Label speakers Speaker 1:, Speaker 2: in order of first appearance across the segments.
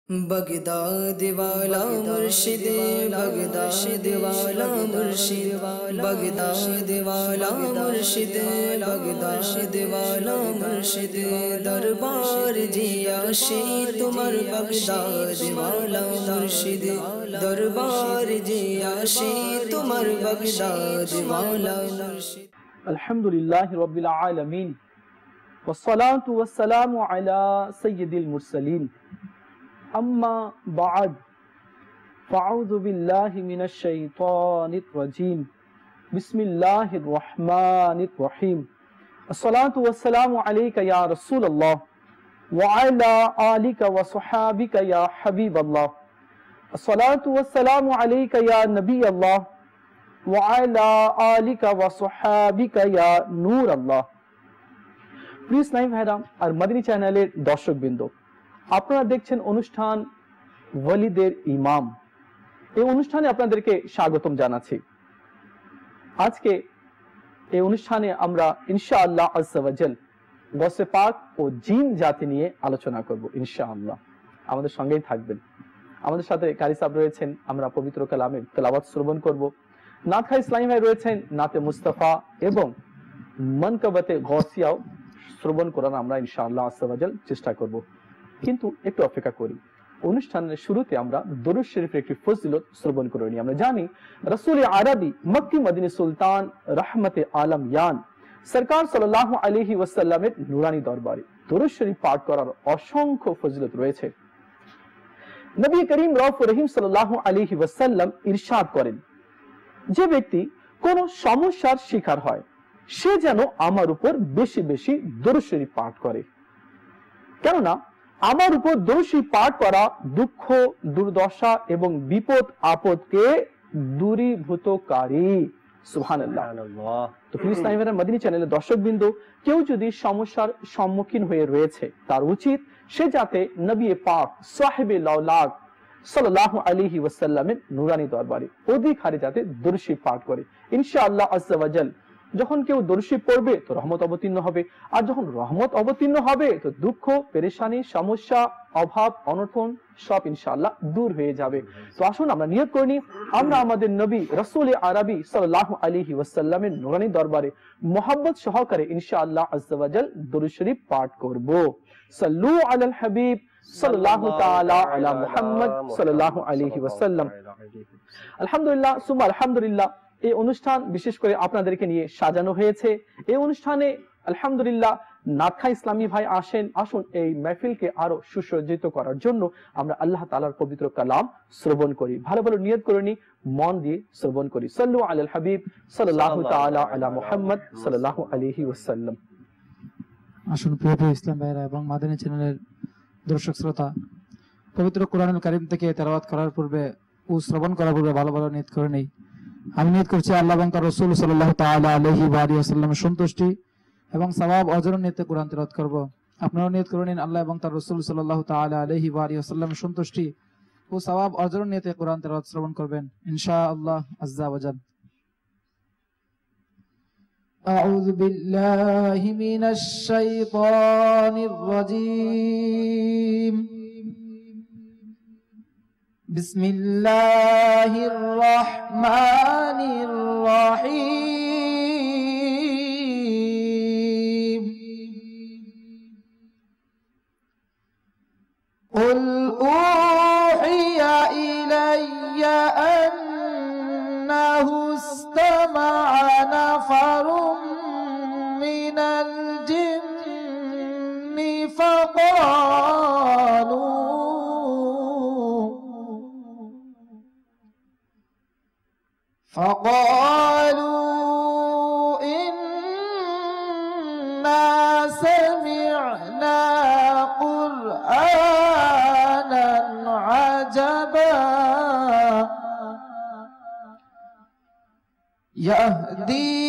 Speaker 1: Baghdad वाला मुर्शिद Baghdad वाला मुर्शिद बगदाद वाला मुर्शिद बगदाद वाला मुर्शिद दरबार जिया शे तुम्हार बगदाद वाला मुर्शिद दरबार जिया शे तुम्हार बगदाद वाला मुर्शिद।
Speaker 2: अल्हम्दुलिल्लाहि रब्बिल आलमीन वस्सलातु वस्सलामु अला सय्यिदिल मुरसलीन अम्मा बाद फ़अऊज़ु बिल्लाहि मिनश शैतानिर रजीम बिस्मिल्लाहिर रहमानिर रहीम अस्सलातु वस्सलामु अलैका या रसूलल्लाह व अला आलिका व सहाबिका या हबीबल्लाह अस्सलातु वस्सलामु अलैका या नबीयल्लाह व अला आलिका व सहाबिका या नूरल्लाह। প্রিয় ইসলামী ভাইরা আর মাদানী চ্যানেলের দর্শকবৃন্দ, আপনারা দেখছেন অনুষ্ঠান ওয়ালিদের ইমাম। এই অনুষ্ঠানে আপনাদেরকে স্বাগতম জানাচ্ছি। আজকে এই অনুষ্ঠানে আমরা ইনশাআল্লাহ আজ্জা ওয়া জাল গসে পাক ও জিন জাতি নিয়ে আলোচনা করব ইনশাআল্লাহ। আমাদের সঙ্গেই থাকবেন। আমাদের সাথে কারি সাহেব রয়েছেন, আমরা পবিত্র কালামের তেলাওয়াত শ্রবণ করব। নাথা ইসলামী ভাই রয়েছেন, নাতে মুস্তাফা এবং মানকাবাতে গসিয়াও শ্রবণ করার আমরা ইনশাআল্লাহ আজ্জা ওয়া জাল চেষ্টা করব। কিন্তু একটু অপেক্ষা করি, অনুষ্ঠানের শুরুতে আমরা দরুদ শরীফের একটি ফজিলত শ্রবণ করে নিই। আমরা জানি রাসূল আরবি মক্কি মদিনী সুলতান রহমতে আলম ইয়ান সরকার সাল্লাল্লাহু আলাইহি ওয়াসাল্লামের নুরানি দরবারে দরুদ শরীফ পাঠ করার অসংখ্য ফজিলত রয়েছে। নবী করিম রাউফুর রহিম সাল্লাল্লাহু আলাইহি ওয়াসাল্লাম ইরশাদ করেন, যে ব্যক্তি কোন সমস্যার শিকার হয় সে যেন আমার উপর বেশি বেশি দরুদ শরীফ পাঠ করে, কেননা আমার উপর দরুদ শরীফ পাঠ করা দুঃখ দুর্দশা এবং বিপদ আপদকে দূরীভূতকারী। সুবহানাল্লাহ। তো প্রিয় ইসলামী ভাইরা, মাদানী চ্যানেলের দর্শকবৃন্দ, কেউ যদি সমস্যার সম্মুখীন হয়ে রয়েছে, তার উচিত সে যাতে নবী পাক সাহেবে লাউলাক সাল্লাল্লাহু আলাইহি ওয়াসাল্লামের নুরানি দরবারে অধিক হারে যাতে দরুদ শরীফ পাঠ করে। ইনশাআল্লাহ আজ্জা ওয়া জাল যখন কেউ দরুদ শরীফ পড়বে তো রহমত অবতীর্ণ হবে, আর যখন রহমত অবতীর্ণ হবে তো দুঃখ পেরেশানি সমস্যা অভাব অনটন সব ইনশাআল্লাহ দূর হয়ে যাবে। তো আসুন আমরা নিয়ত করে নিই, আমরা আমাদের নবী রাসূল আরবি সাল্লাল্লাহু আলাইহি ওয়াসাল্লামের নুরানি দরবারে মুহাব্বত সহকারে ইনশাআল্লাহ আজ্জা ওয়া জাল দরুদ শরীফ পাঠ করব। সাল্লু আলাল হাবিব সাল্লাল্লাহু তাআলা আলা মুহাম্মদ সাল্লাল্লাহু আলাইহি ওয়াসাল্লাম। আলহামদুলিল্লাহ সুম্মা আলহামদুলিল্লাহ, এই অনুষ্ঠান বিশেষ করে আপনাদেরকে নিয়ে সাজানো হয়েছে। এই অনুষ্ঠানে আলহামদুলিল্লাহ নাথা ইসলামী ভাই আসুন এই মাহফিলকে আরো সুসজ্জিত করার জন্য আমরা আল্লাহ তাআলার পবিত্র কালাম শ্রবণ করি। ভালো ভালো নিয়ত করে নি, মন দিয়ে শ্রবণ করি। সাল্লু আলাল হাবিব সাল্লাল্লাহু তাআলা আলা মুহাম্মদ সাল্লাল্লাহু আলাইহি ওয়াসাল্লাম।
Speaker 3: আসুন প্রিয় ইসলাম ভাইরা এবং মাদানী চ্যানেলের দর্শক শ্রোতা, পবিত্র কোরআনুল কারীম থেকে তেলাওয়াত করার পূর্বে ও শ্রবণ করার পূর্বে ভালো ভালো নিয়ত করে নেই। আমি নিয়ত করছি আল্লাহ এবং তার রাসূল সাল্লাল্লাহু তাআলা আলাইহি ওয়া আলিহি ওয়াসাল্লামের সন্তুষ্টি এবং সওয়াব অর্জনের নিয়তে কোরআন তেলাওয়াত করব। আপনারাও নিয়ত করে নিন আল্লাহ এবং তার রাসূল সাল্লাল্লাহু তাআলা আলাইহি ওয়া আলিহি ওয়াসাল্লামের সন্তুষ্টি ও সওয়াব অর্জনের নিয়তে কোরআন তেলাওয়াত শ্রবণ করবেন ইনশাআল্লাহ আজ্জা ওয়া জাল। আউযু বিল্লাহি মিনাশ শাইতানির রাজীম। বিসমিল্লাহির রহমানির রহিম। قل أوحي إلي أنه استمع نفر من الجن فقالوا إنا سمعنا قرآنا عجبا يهدي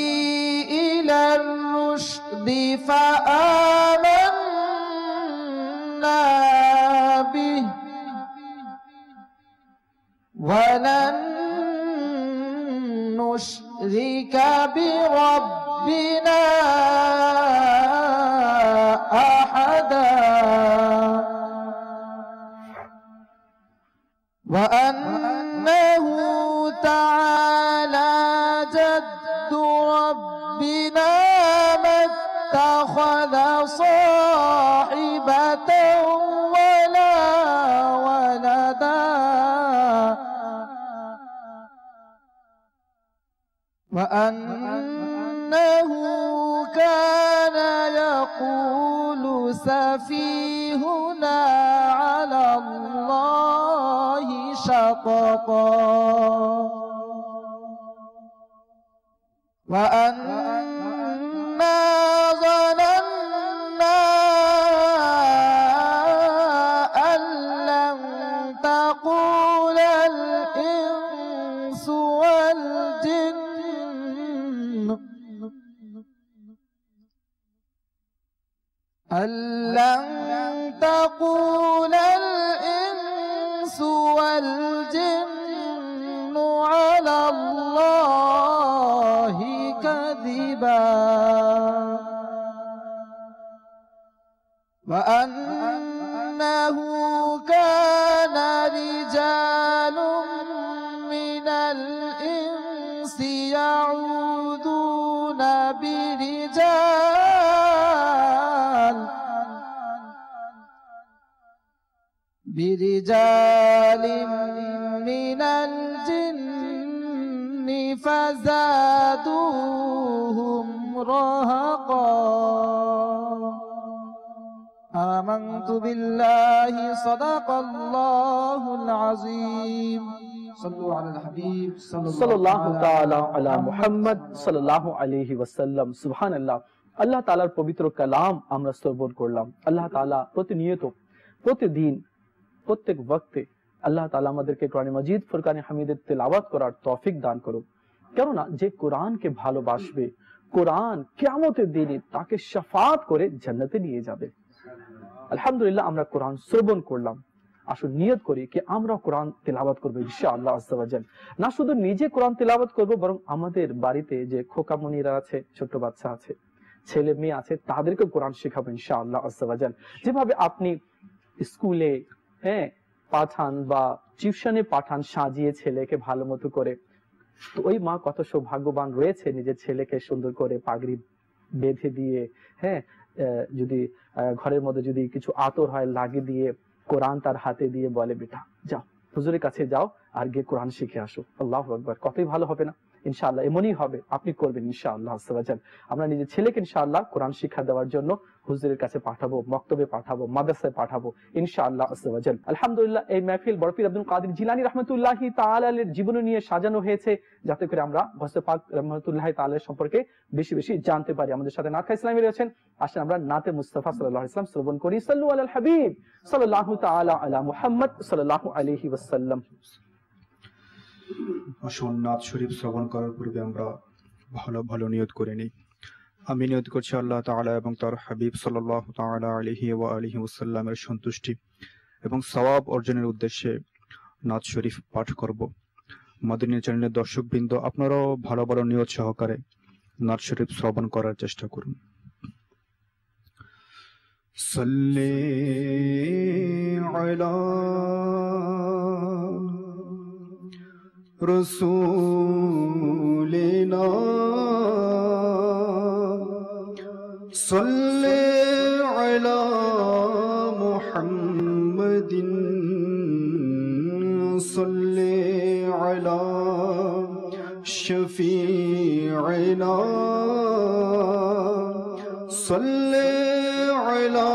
Speaker 3: إلى الرشد فآمنا به ولن نشرك بربنا أحدا وأنه تعالى جد ربنا ما اتخذ صاحبة ولا ولدا وأنه كان يقول سفيهنا على الله شططا وأنا ظننا أن لن تقول الإنس والجن أن لن تقول الإنس والجن على الله كذبا وأنه كان رجال من الإنس يعوذون برجال من الجن فزادوهم رهقا آمنت بالله صدق الله العظيم صلوا على الحبيب
Speaker 2: সাল্লাল্লাহু তাআলা আলা মুহাম্মদ সাল্লাল্লাহু আলাইহি ওয়াসাল্লাম। সুবহানাল্লাহ। আল্লাহ তাআলার পবিত্র কালাম আমরা শ্রবণ করলাম। আল্লাহ তাআলা প্রতিনিয়ত প্রতিদিন প্রত্যেক ওয়াক্তে আল্লাহ তাআলা আমাদেরকে কোরআন মাজিদ ফুরকানে হামিদের তেলাওয়াত করার তৌফিক দান করুন। কেননা যে কোরআনকে ভালোবাসবে, কোরআন কিয়ামতের দিনে তাকে শাফাত করে জান্নাতে নিয়ে যাবে। আলহামদুলিল্লাহ, আমরা কোরআন শ্রবণ করলাম। আসুন নিয়ত করি কি আমরা কোরআন তেলাওয়াত করব ইনশাআল্লাহ আজ্জা ওয়া জাল। না শুধু নিজে কোরআন তেলাওয়াত করব, বরং আমাদের বাড়িতে যে খোকামনিরা আছে, ছোট বাচ্চা আছে, ছেলে মেয়ে আছে, তাদেরকে কোরআন শেখাবো ইনশাআল্লাহ আজ্জা ওয়া জাল। যেভাবে আপনি স্কুলে পাঠান বা টিউশনে পাঠান সাজিয়ে ছেলেকে ভালো মতো করে, তো ওই মা কত সৌভাগ্যবান রয়েছে নিজের ছেলেকে সুন্দর করে পাগড়ি বেঁধে দিয়ে, যদি ঘরের মধ্যে যদি কিছু আতর হয় লাগিয়ে দিয়ে, কোরআন তার হাতে দিয়ে বলে বেটা যাও হুজুরের কাছে যাও আর গিয়ে কোরআন শিখে আসো। আল্লাহু আকবার, কতই ভালো হবে না? ইনশাআল্লাহ এমনই হবে, আপনি করবেন ইনশাআল্লাহ। আমরা নিজের ছেলেকে ইনশাআল্লাহ কোরআন শিক্ষা দেওয়ার জন্য হুজুরের কাছে পাঠাবো, মক্তবে পাঠাবো, মাদ্রাসায় পাঠাবো ইনশাআল্লাহ। আলহামদুলিল্লাহ, এই মাহফিল বড় পীর আব্দুল কাদের জিলানী রাহমাতুল্লাহি তাআলা এর জীবনী নিয়ে সাজানো হয়েছে, যাতে করে আমরা গৌসে পাক রাহমাতুল্লাহি তাআলা সম্পর্কে বেশি বেশি জানতে পারি। আমাদের সাথে নাত ইসলামী রয়েছেন, আসেন আমরা নাতে মুস্তাফা সাল্লাল্লাহু আলাইহি ওয়াসাল্লাম শ্রবণ করি। সাল্লু আলাল হাবিব সাল্লাল্লাহু তাআলা আলা মুহাম্মদ সাল্লাল্লাহু আলাইহি ওয়াসাল্লাম।
Speaker 4: আসুন নাত শরীফ শ্রবণ করার পূর্বে আমরা ভালো ভালো নিয়ত করে নিই। আমি নিয়ত করছি আল্লাহ তাআলা এবং তার হাবিব সাল্লাল্লাহু তাআলা আলাইহি ওয়া আলিহি ওয়াসাল্লামের সন্তুষ্টি এবং সওয়াব অর্জনের উদ্দেশ্যে নাত শরীফ পাঠ করব। মদিনা চ্যানেলের দর্শকবৃন্দ, আপনারাও ভালো ভালো নিয়ত সহকারে নাত শরীফ শ্রবণ করার চেষ্টা করুন। সাল্লি আলা রসুলিনা সাল্লি আলা মুহাম্মাদিন সাল্লি আলা শফিঈনা সাল্লি আলা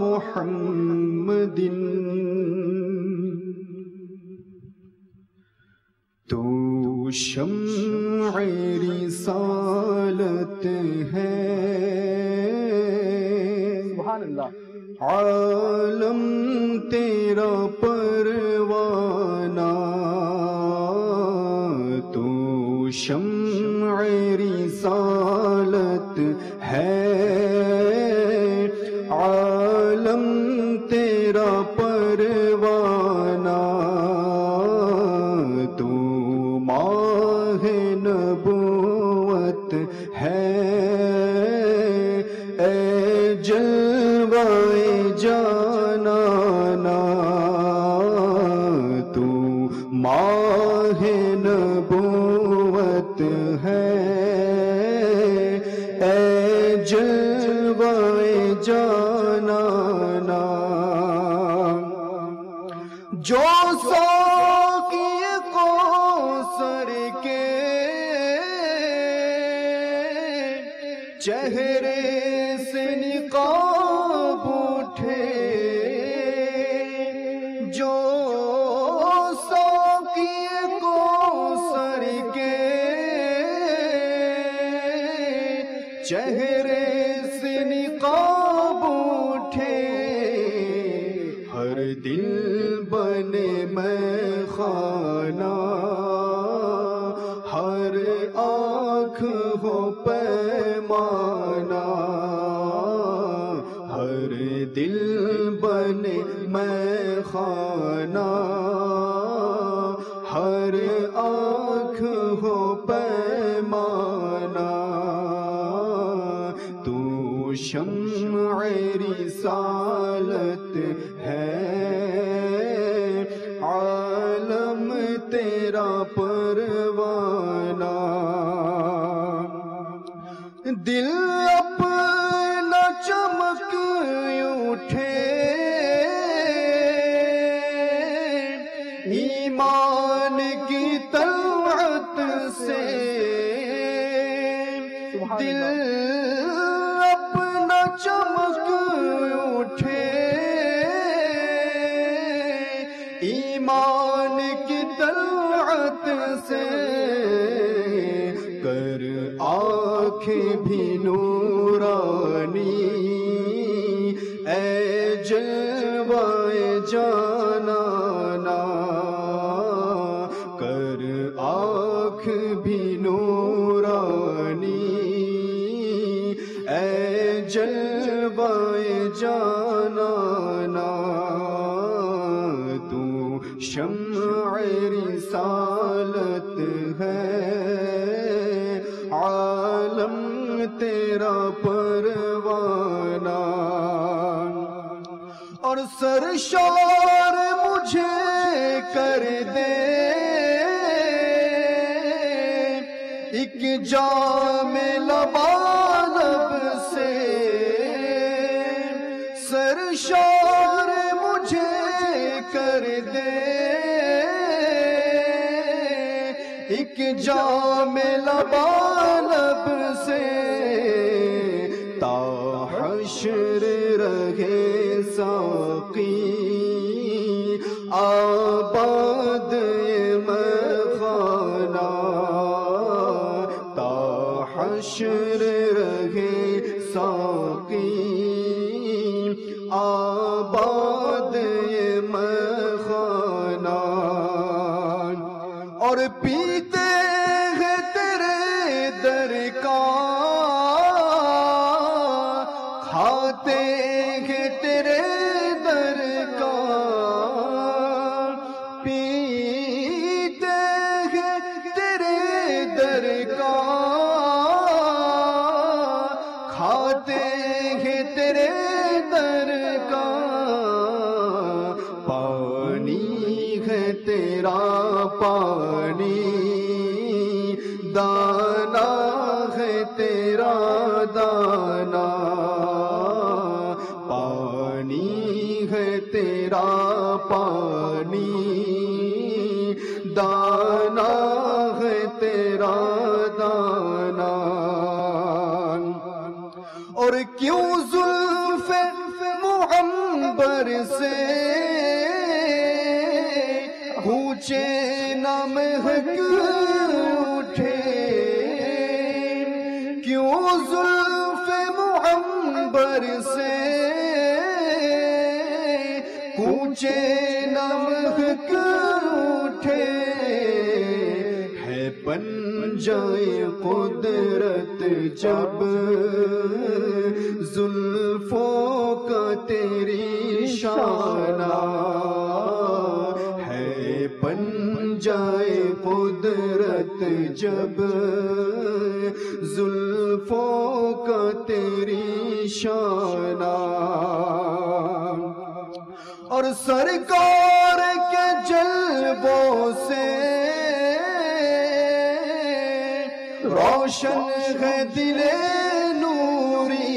Speaker 4: মুহাম্মাদিন तो शम्अ रिसालत है,
Speaker 2: सुभान अल्लाह।
Speaker 4: आलम तेरा परवाना, तो शम्अ रिसालत है, आलम तेरा परवाना, नबूवत है, ए जलवाए जानाना,
Speaker 5: ماہ نبوت ہے اے جلوہ جانانا جو ساقی کوثر کے چہرے سے نقاب اٹھے جو ساقی کوثر کے چہرے سے نقاب اٹھے ہر دل بنے میں خانہ ہر آنکھ ہو پیمانہ ہر دل بنے میں خانہ ہر آنکھ ہو پیمانہ تو شمع رسالت ہے عالم تیرا پروانہ دل اپنا چمک اٹھے ایمان کی طلعت سے دل اپنا چمک اٹھے ایمان کی طلعت سے کر آنکھیں بھی نورانی اے جلوہ جانانا کر آنکھ بھی نورانی اے جلوہ جانانا تو شمع رسالت ہے عالم تیرا پروانہ اور سرشار مجھے کر دے ایک جام لبالب سے سرشار مجھے کر دے ایک جام لبالب سے تا حشر رہے ساقی آباد مخانہ تا حشر رہے ساقی آباد مخانہ اور پیتے ہیں تیرے در کا کھاتے ہیں تیرے در کا پیتے ہیں تیرے در کا کھاتے ہیں تیرے در کا پانی ہے تیرا پانی دانا ہے تیرا دانا پانی ہے تیرا پانی دانا ہے تیرا دانا اور کیوں زلف معنبر سے گونچے نہ مہک اٹھے کیوں زلف معنبر سے گونچے نہ مہک اٹھے ہے پنجائے قدرت جب زلفوں کا تیری شانہ ہے پنجائے قدرت جب زلفوں کا تیری شانہ اور سرکار کے جلووں سے रोशन है दिले नूरी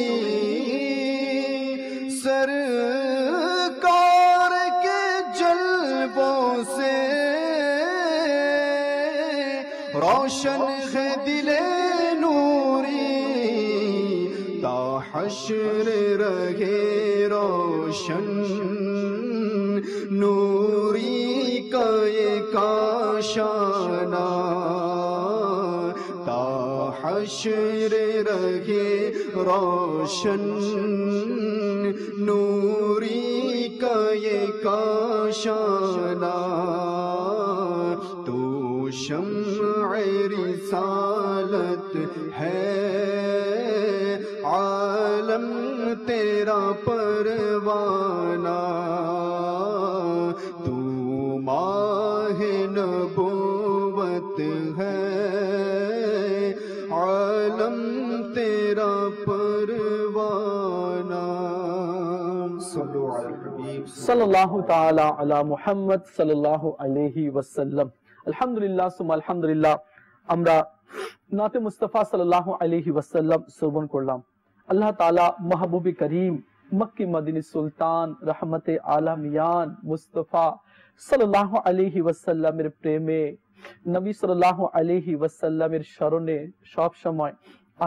Speaker 5: सरकार के जलवों से रोशन है दिले नूरी ता हश्र रहे रोशन नूरी का ये काशाना ता हश्र रहे रोशन नूरी का ये काशाना तू शम्अ रिसालत है आलम तेरा परवाना तू माहे नबूवत है आलम तेरा परवाना सल्लल्लाहु अलैहि
Speaker 2: सल्लल्लाहु ताला अला मुहम्मद सल्लल्लाहु अलैहि वसल्लम। আলহামদুলিল্লাহ সুম্মা আলহামদুলিল্লাহ, আমরা নাতে মুস্তাফা সাল্লাল্লাহু আলাইহি ওয়াসাল্লাম শ্রবণ করলাম। আল্লাহ তাআলা মাহবুবে করিম মক্কি মদিনী সুলতান রহমতে আলামিয়ান মুস্তাফা সাল্লাল্লাহু আলাইহি ওয়াসাল্লামের প্রেমে, নবী সাল্লাল্লাহু আলাইহি ওয়াসাল্লামের শরণে সব সময়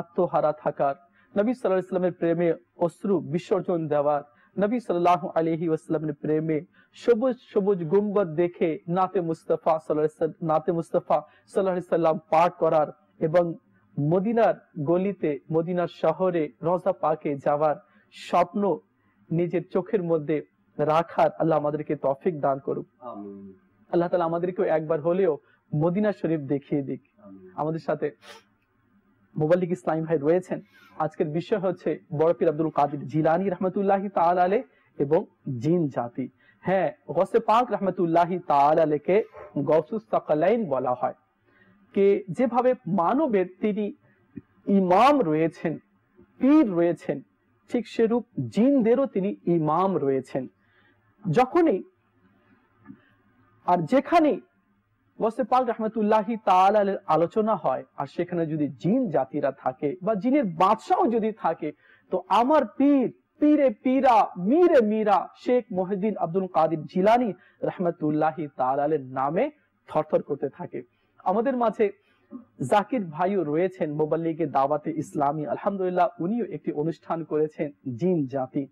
Speaker 2: আত্মহারা থাকার, নবী সাল্লাল্লাহু আলাইহি ওয়াসাল্লামের প্রেমে অশ্রু বিসর্জন দেওয়ার, নবী সাল্লাল্লাহু আলাইহি ওয়াসাল্লামের প্রেমে সবুজ সবুজ গুম্বদ দেখে নাতে মুস্তাফা সাল্লাল্লাহু আলাইহি ওয়াসাল্লাম পাঠ করার এবং মদিনার গলিতে, মদিনার শহরে রওজা পাকে যাওয়ার স্বপ্ন নিজের চোখের মধ্যে রাখার আল্লাহ আমাদেরকে তৌফিক দান করুক। আল্লাহ তাআলা আমাদেরকে একবার হলেও মদিনা শরীফ দেখিয়ে দিক। আমাদের সাথে মুবাল্লিগ ইসলাম ভাই রয়েছেন। আজকের বিষয় হচ্ছে বড় পীর আব্দুল কাদের জিলানী রাহমাতুল্লাহি তাআলা আলাইহি এবং জিন জাতি। হ্যাঁ, গৌসে পাক রাহমাতুল্লাহি তাআলা আলাইহিকে গৌসুস সাকালাইন বলা হয়। কে যেভাবে মানবের তিনি ইমাম রয়েছেন, পীর রয়েছেন, ঠিক সেরূপ জিনদেরও তিনি ইমাম রয়েছেন। যখনই আর যেখানে গৌসে পাক রাহমাতুল্লাহি তাআলা আলাইহির আলোচনা হয় আর সেখানে যদি জিন জাতিরা থাকে বা জিনের বাদশাও যদি থাকে, তো আমার পীর, পীরে পীরা, মীরে মীরা শেখ মুহিউদ্দিন আব্দুল কাদের জিলানী রাহমাতুল্লাহি তাআলা আলাইহির নামে থরথর করতে থাকে। আমাদের মাঝে জাকির ভাইও রয়েছেন, মুবাল্লিগে দাওয়াতে ইসলামী। আলহামদুলিল্লাহ, উনিও একটি অনুষ্ঠান করেছেন জিন জাতি।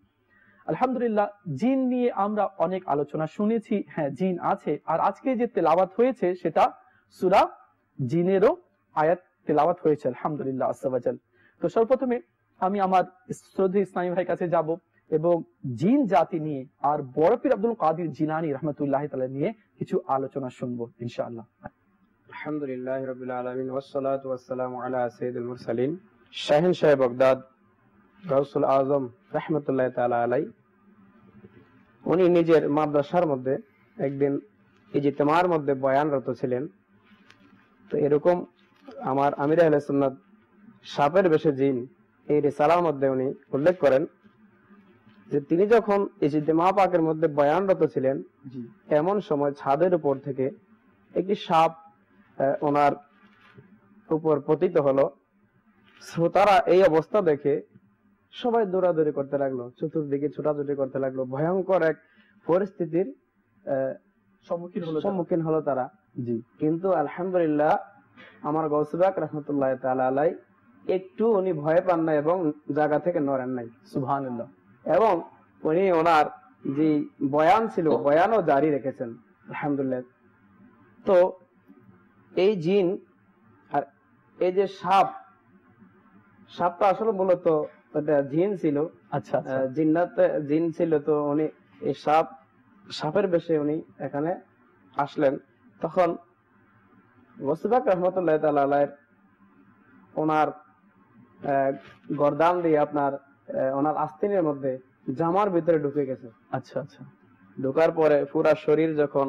Speaker 2: আলহামদুলিল্লাহ, জিন নিয়ে আমরা অনেক আলোচনা শুনেছি। হ্যাঁ, জিন আছে। আর আজকে যে তেলাওয়াত হয়েছে সেটা সূরা জিনেরও আয়াত তেলাওয়াত হয়েছে। আলহামদুলিল্লাহ আযজা ওয়া জাল। তো সর্বপ্রথমে আমি আমার শ্রদ্ধেয় ইসলামী ভাইয়ের কাছে যাব এবং জিন জাতি নিয়ে আর বড় পীর আব্দুল কাদের জিলানী রাহমাতুল্লাহি তাআলা নিয়ে কিছু আলোচনা শুনবো ইনশাআল্লাহ।
Speaker 6: আলহামদুলিল্লাহি রাব্বিল আলামিন ওয়াসসালাতু ওয়াসসালামু আলা সাইয়্যিদিল মুরসালিন শাহেনশাহ বাগদাদ গাউসুল আজম রাহমাতুল্লাহি তাআলা আলাইহি। উনি নিজের মাদ্রাসার মধ্যে একদিন ইজতিমার মধ্যে বয়ানরত ছিলেন। তো এরকম আমার আমির আহলে সুন্নাত সাপের বেশে জিন এই রিসালার মধ্যে উনি উল্লেখ করেন যে তিনি যখন ইজতিমা পাকের মধ্যে বয়ানরত ছিলেন, এমন সময় ছাদের উপর থেকে একটি সাপ ওনার উপর পতিত হলো। শ্রোতারা এই অবস্থা দেখে সবাই দৌড়াদৌড়ি করতে লাগলো, চতুর্দিকে ছোটাছুটি করতে লাগলো। ভয়ঙ্কর এক পরিস্থিতির সম্মুখীন হলো তারা। জি, কিন্তু আলহামদুলিল্লাহ আমার গৌসে পাক রাহমাতুল্লাহি তাআলা আলাইহি একটু উনি ভয় পান না এবং জায়গা থেকে নড়েন নাই। সুবহানাল্লাহ। এবং উনি ওনার যে বয়ান ছিল বয়ানও জারি রেখেছেন আলহামদুলিল্লাহ। তো এই জিন আর এই যে সাপটা আসলে মূলত জিন ছিল। আচ্ছা, জিন ছিল। তো উনি এই সাপের বেশে উনি এখানে আসলেন। তখন গৌসে পাক রাহমাতুল্লাহি তাআলা আলাইহির ওনার গর্দান দিয়ে আপনার ওনার আস্তিনের মধ্যে জামার ভিতরে ঢুকে গেছে। আচ্ছা আচ্ছা। ঢোকার পরে পুরা শরীর যখন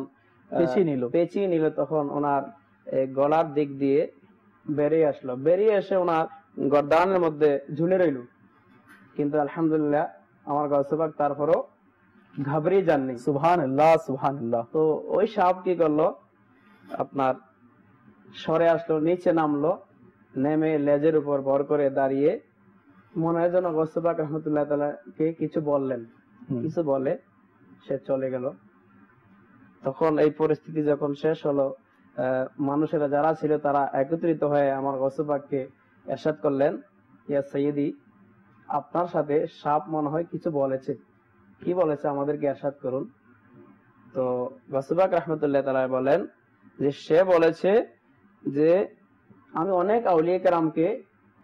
Speaker 6: পেঁচিয়ে নিল তখন ওনার গলার দিক দিয়ে বেরিয়ে আসলো। বেরিয়ে এসে ওনার গর্দানের মধ্যে ঝুলে রইল। কিন্তু আলহামদুলিল্লাহ আমার গৌসে পাক তারপরও ঘাবড়িয়ে যাননি। সুবহানাল্লাহ সুবহানাল্লাহ। তো ওই সাপ কি করলো, আপনার সরে আসলো, নিচে নামলো, নেমে লেজের উপর ভর করে দাঁড়িয়ে মনে হয় যেন গৌসে পাক রহমতুল্লাহ তাআলাকে কিছু বললেন, কিছু বলে সে চলে গেল। তখন এই পরিস্থিতি যখন শেষ হলো, মানুষেরা যারা ছিল তারা একত্রিত হয়ে আমার গৌসে পাককে ইরশাদ করলেন, ইয়া সাইয়্যিদি, আপনার সাথে সাপ মনে হয় কিছু বলেছে, কি বলেছে আমাদেরকে ইরশাদ করুন। তো গৌসে পাক রহমতুল্লাহ তাআলা বলেন যে সে বলেছে যে আমি অনেক আউলিয়া কেরামকে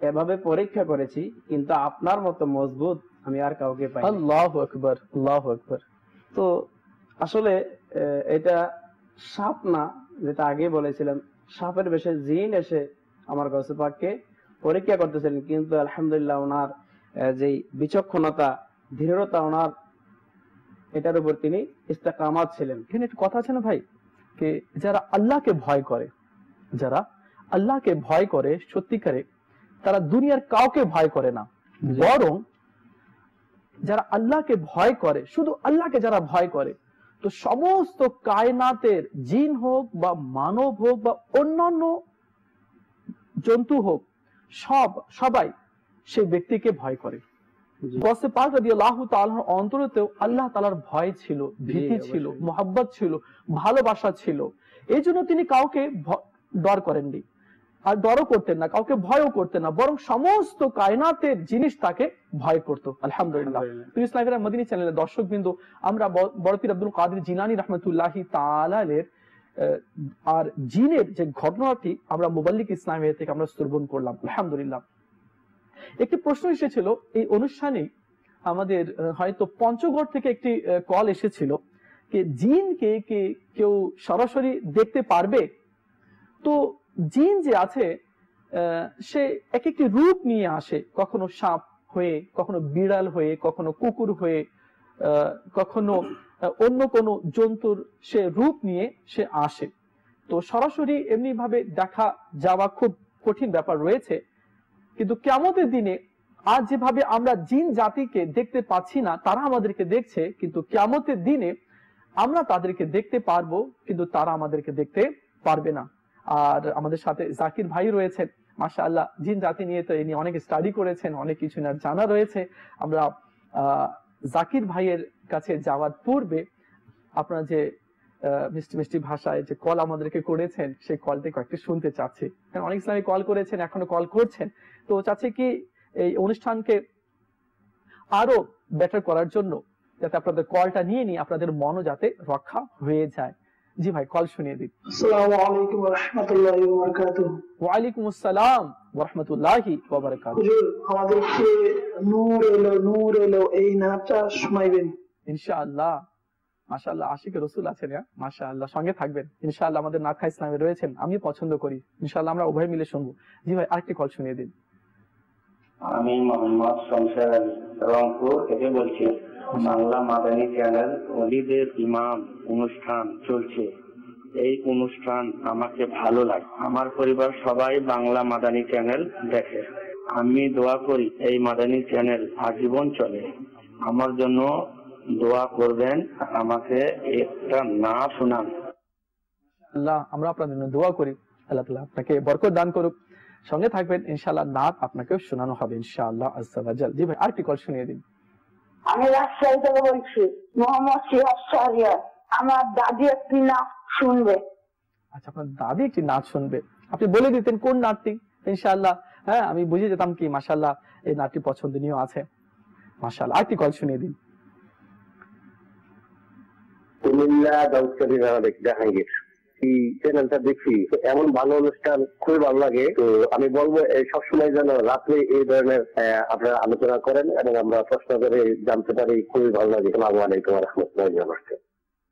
Speaker 6: এভাবে পরীক্ষা করেছি, কিন্তু আপনার মতো মজবুত আমি আর কাউকে পাইনি।
Speaker 2: আল্লাহু আকবার, আল্লাহু আকবার।
Speaker 6: তো আসলে এটা সাপ না, যেটা আগে বলেছিলাম, সাপের বেশে জিন এসে আমার গৌসে পাককে পরীক্ষা করতেছিলেন, কিন্তু আলহামদুলিল্লাহ ওনার যেই বিচক্ষণতা, দৃঢ়তা, ওনার এটার উপর তিনি ইস্তেকামাত ছিলেন।
Speaker 2: এখানে একটা কথা আছে না ভাই, যে যারা আল্লাহকে ভয় করে, যারা আল্লাহকে ভয় করে সত্যিকারে, তারা দুনিয়ার কাউকে ভয় করে না, বরং যারা আল্লাহকে ভয় করে, শুধু আল্লাহকে যারা ভয় করে, তো সমস্ত কায়নাতের জিন হোক বা মানব হোক বা অন্যান্য জন্তু হোক, সবাই সেই ব্যক্তিকে ভয় করে। গৌসে পাক রাদিয়াল্লাহু তাআলার অন্তরেতেও আল্লাহ তাআলার ভয় ছিল, ভীতি ছিল, মোহাব্বত ছিল, ভালোবাসা ছিল। এই জন্য তিনি কাউকে ডর করেননি, আর ডরও করতেন না, কাউকে ভয়ও করতেন না, বরং সমস্ত কায়নাতের জিনিস তাকে ভয় করত। আলহামদুলিল্লাহ। ইসলামের মদিনী চ্যানেলের দর্শক বিন্দু, আমরা বড় পীর আব্দুল কাদের জিলানী রাহমাতুল্লাহি তাআলা আর জিনের যে ঘটনাটি আমরা মুবাল্লিগ ইসলামিয়া থেকে আমরা শ্রবণ করলাম। আলহামদুলিল্লাহ। একটি প্রশ্ন এসেছিল এই অনুষ্ঠানে, আমাদের হয়তো পঞ্চগড় থেকে একটি কল এসেছিল যে জিনকে কেউ সরাসরি দেখতে পারবে? তো জিন যে আছে সে এক একটি রূপ নিয়ে আসে, কখনো সাপ হয়ে, কখনো বিড়াল হয়ে, কখনো কুকুর হয়ে, কখনো অন্য কোনো জন্তুর সে রূপ নিয়ে সে আসে। তো সরাসরি এমনি ভাবে দেখা যাওয়া খুব কঠিন ব্যাপার রয়েছে, কিন্তু কিয়ামতের দিনে আজ যেভাবে আমরা জিন জাতিকে দেখতে পাচ্ছি না, তারা আমাদেরকে দেখছে, কিন্তু কিয়ামতের দিনে আমরা তাদেরকে দেখতে পারবো, কিন্তু তারা আমাদেরকে দেখতে পারবে না। আর আমাদের সাথে জাকির ভাই রয়েছেন, মাশাআল্লাহ, জিন জাতি নিয়ে তো ইনি অনেক স্টাডি করেছেন, অনেক কিছু জানা রয়েছে। আমরা জাকির ভাইয়ের কাছে যাওয়ার পূর্বে আপনারা যে মিষ্টি মিষ্টি ভাষায় যে কল আমাদেরকে করেছেন, সেই কলটি কয়েকটি শুনতে চাচ্ছি, কারণ অনেক সময় কল করেছেন, এখনো কল করছেন। তো চাচ্ছি কি এই অনুষ্ঠানকে আরো বেটার করার জন্য, যাতে আপনাদের কলটা নিয়ে নিয়ে আপনাদের মনও যাতে রক্ষা হয়ে যায়। জি ভাই, কল শুনিয়ে দিন।
Speaker 7: আসসালামু আলাইকুম ওয়া রাহমাতুল্লাহি ওয়া বারাকাতুহু।
Speaker 2: ওয়া আলাইকুম আসসালাম ওয়া রাহমাতুল্লাহি ওয়া বারাকাতুহু।
Speaker 7: হুজুর, আমাদেরকে নূর এলো এই নাচটা শোনাইবেন
Speaker 2: ইনশাআল্লাহ। মাশাআল্লাহ, আশিক রাসূল আছেন, মাশাআল্লাহ, সঙ্গে থাকবেন ইনশাআল্লাহ। আমাদের নাথা ইসলামে রয়েছেন, আমি পছন্দ করি, ইনশাআল্লাহ আমরা উভয় মিলে শুনবো। জি ভাই, আরেকটি কল শুনিয়ে দিন।
Speaker 8: আমি মোহাম্মদ শমশের আলী, রংপুর থেকে বলছি। বাংলা মাদানী চ্যানেল ওলিদের ইমাম অনুষ্ঠান চলছে, এই অনুষ্ঠান আমাকে ভালো লাগে। আমার পরিবার সবাই বাংলা মাদানী চ্যানেল দেখে। আমি দোয়া করি এই মাদানী চ্যানেল আজীবন চলে। আমার জন্য দোয়া করবেন, আমাকে একটা নাচ শোনান।
Speaker 2: আল্লাহ, আমরা আপনাদের জন্য দোয়া করি, আল্লাহ তাআলা আপনাকে বরকত দান করুক। সঙ্গে থাকবেন ইনশাআল্লাহ, নাত আপনাকে শোনানো হবে ইনশাআল্লাহ আজ্জা ওয়া জাল। জি ভাই, আরেকটি কল শুনিয়ে দিন।
Speaker 9: আমি রাজশাহী থেকে বলছি, মোহাম্মদ সিরাজ শাহরিয়ার। আমার দাদি একটি নাচ শুনবে।
Speaker 2: আচ্ছা, আপনার দাদি একটি নাচ শুনবে, আপনি বলে দিতেন কোন নাচটি ইনশাআল্লাহ। হ্যাঁ, আমি বুঝে যেতাম কি মাশাআল্লাহ এই নাচটি পছন্দনীয় আছে। মাশাআল্লাহ, আরেকটি কল শুনিয়ে দিন।
Speaker 10: কুমিল্লা দাউদকারী জাহাঙ্গীর, এই চ্যানেলটা দেখি, এমন ভালো অনুষ্ঠান খুবই ভালো লাগে। তো আমি বলবো সবসময় যেন রাত্রে এই ধরনের আপনারা আলোচনা করেন এবং আমরা প্রশ্ন করে জানতে পারি, খুবই ভালো লাগে। আসসালামু আলাইকুম ওয়া রাহমাতুল্লাহি ওয়া বারাকাতুহু।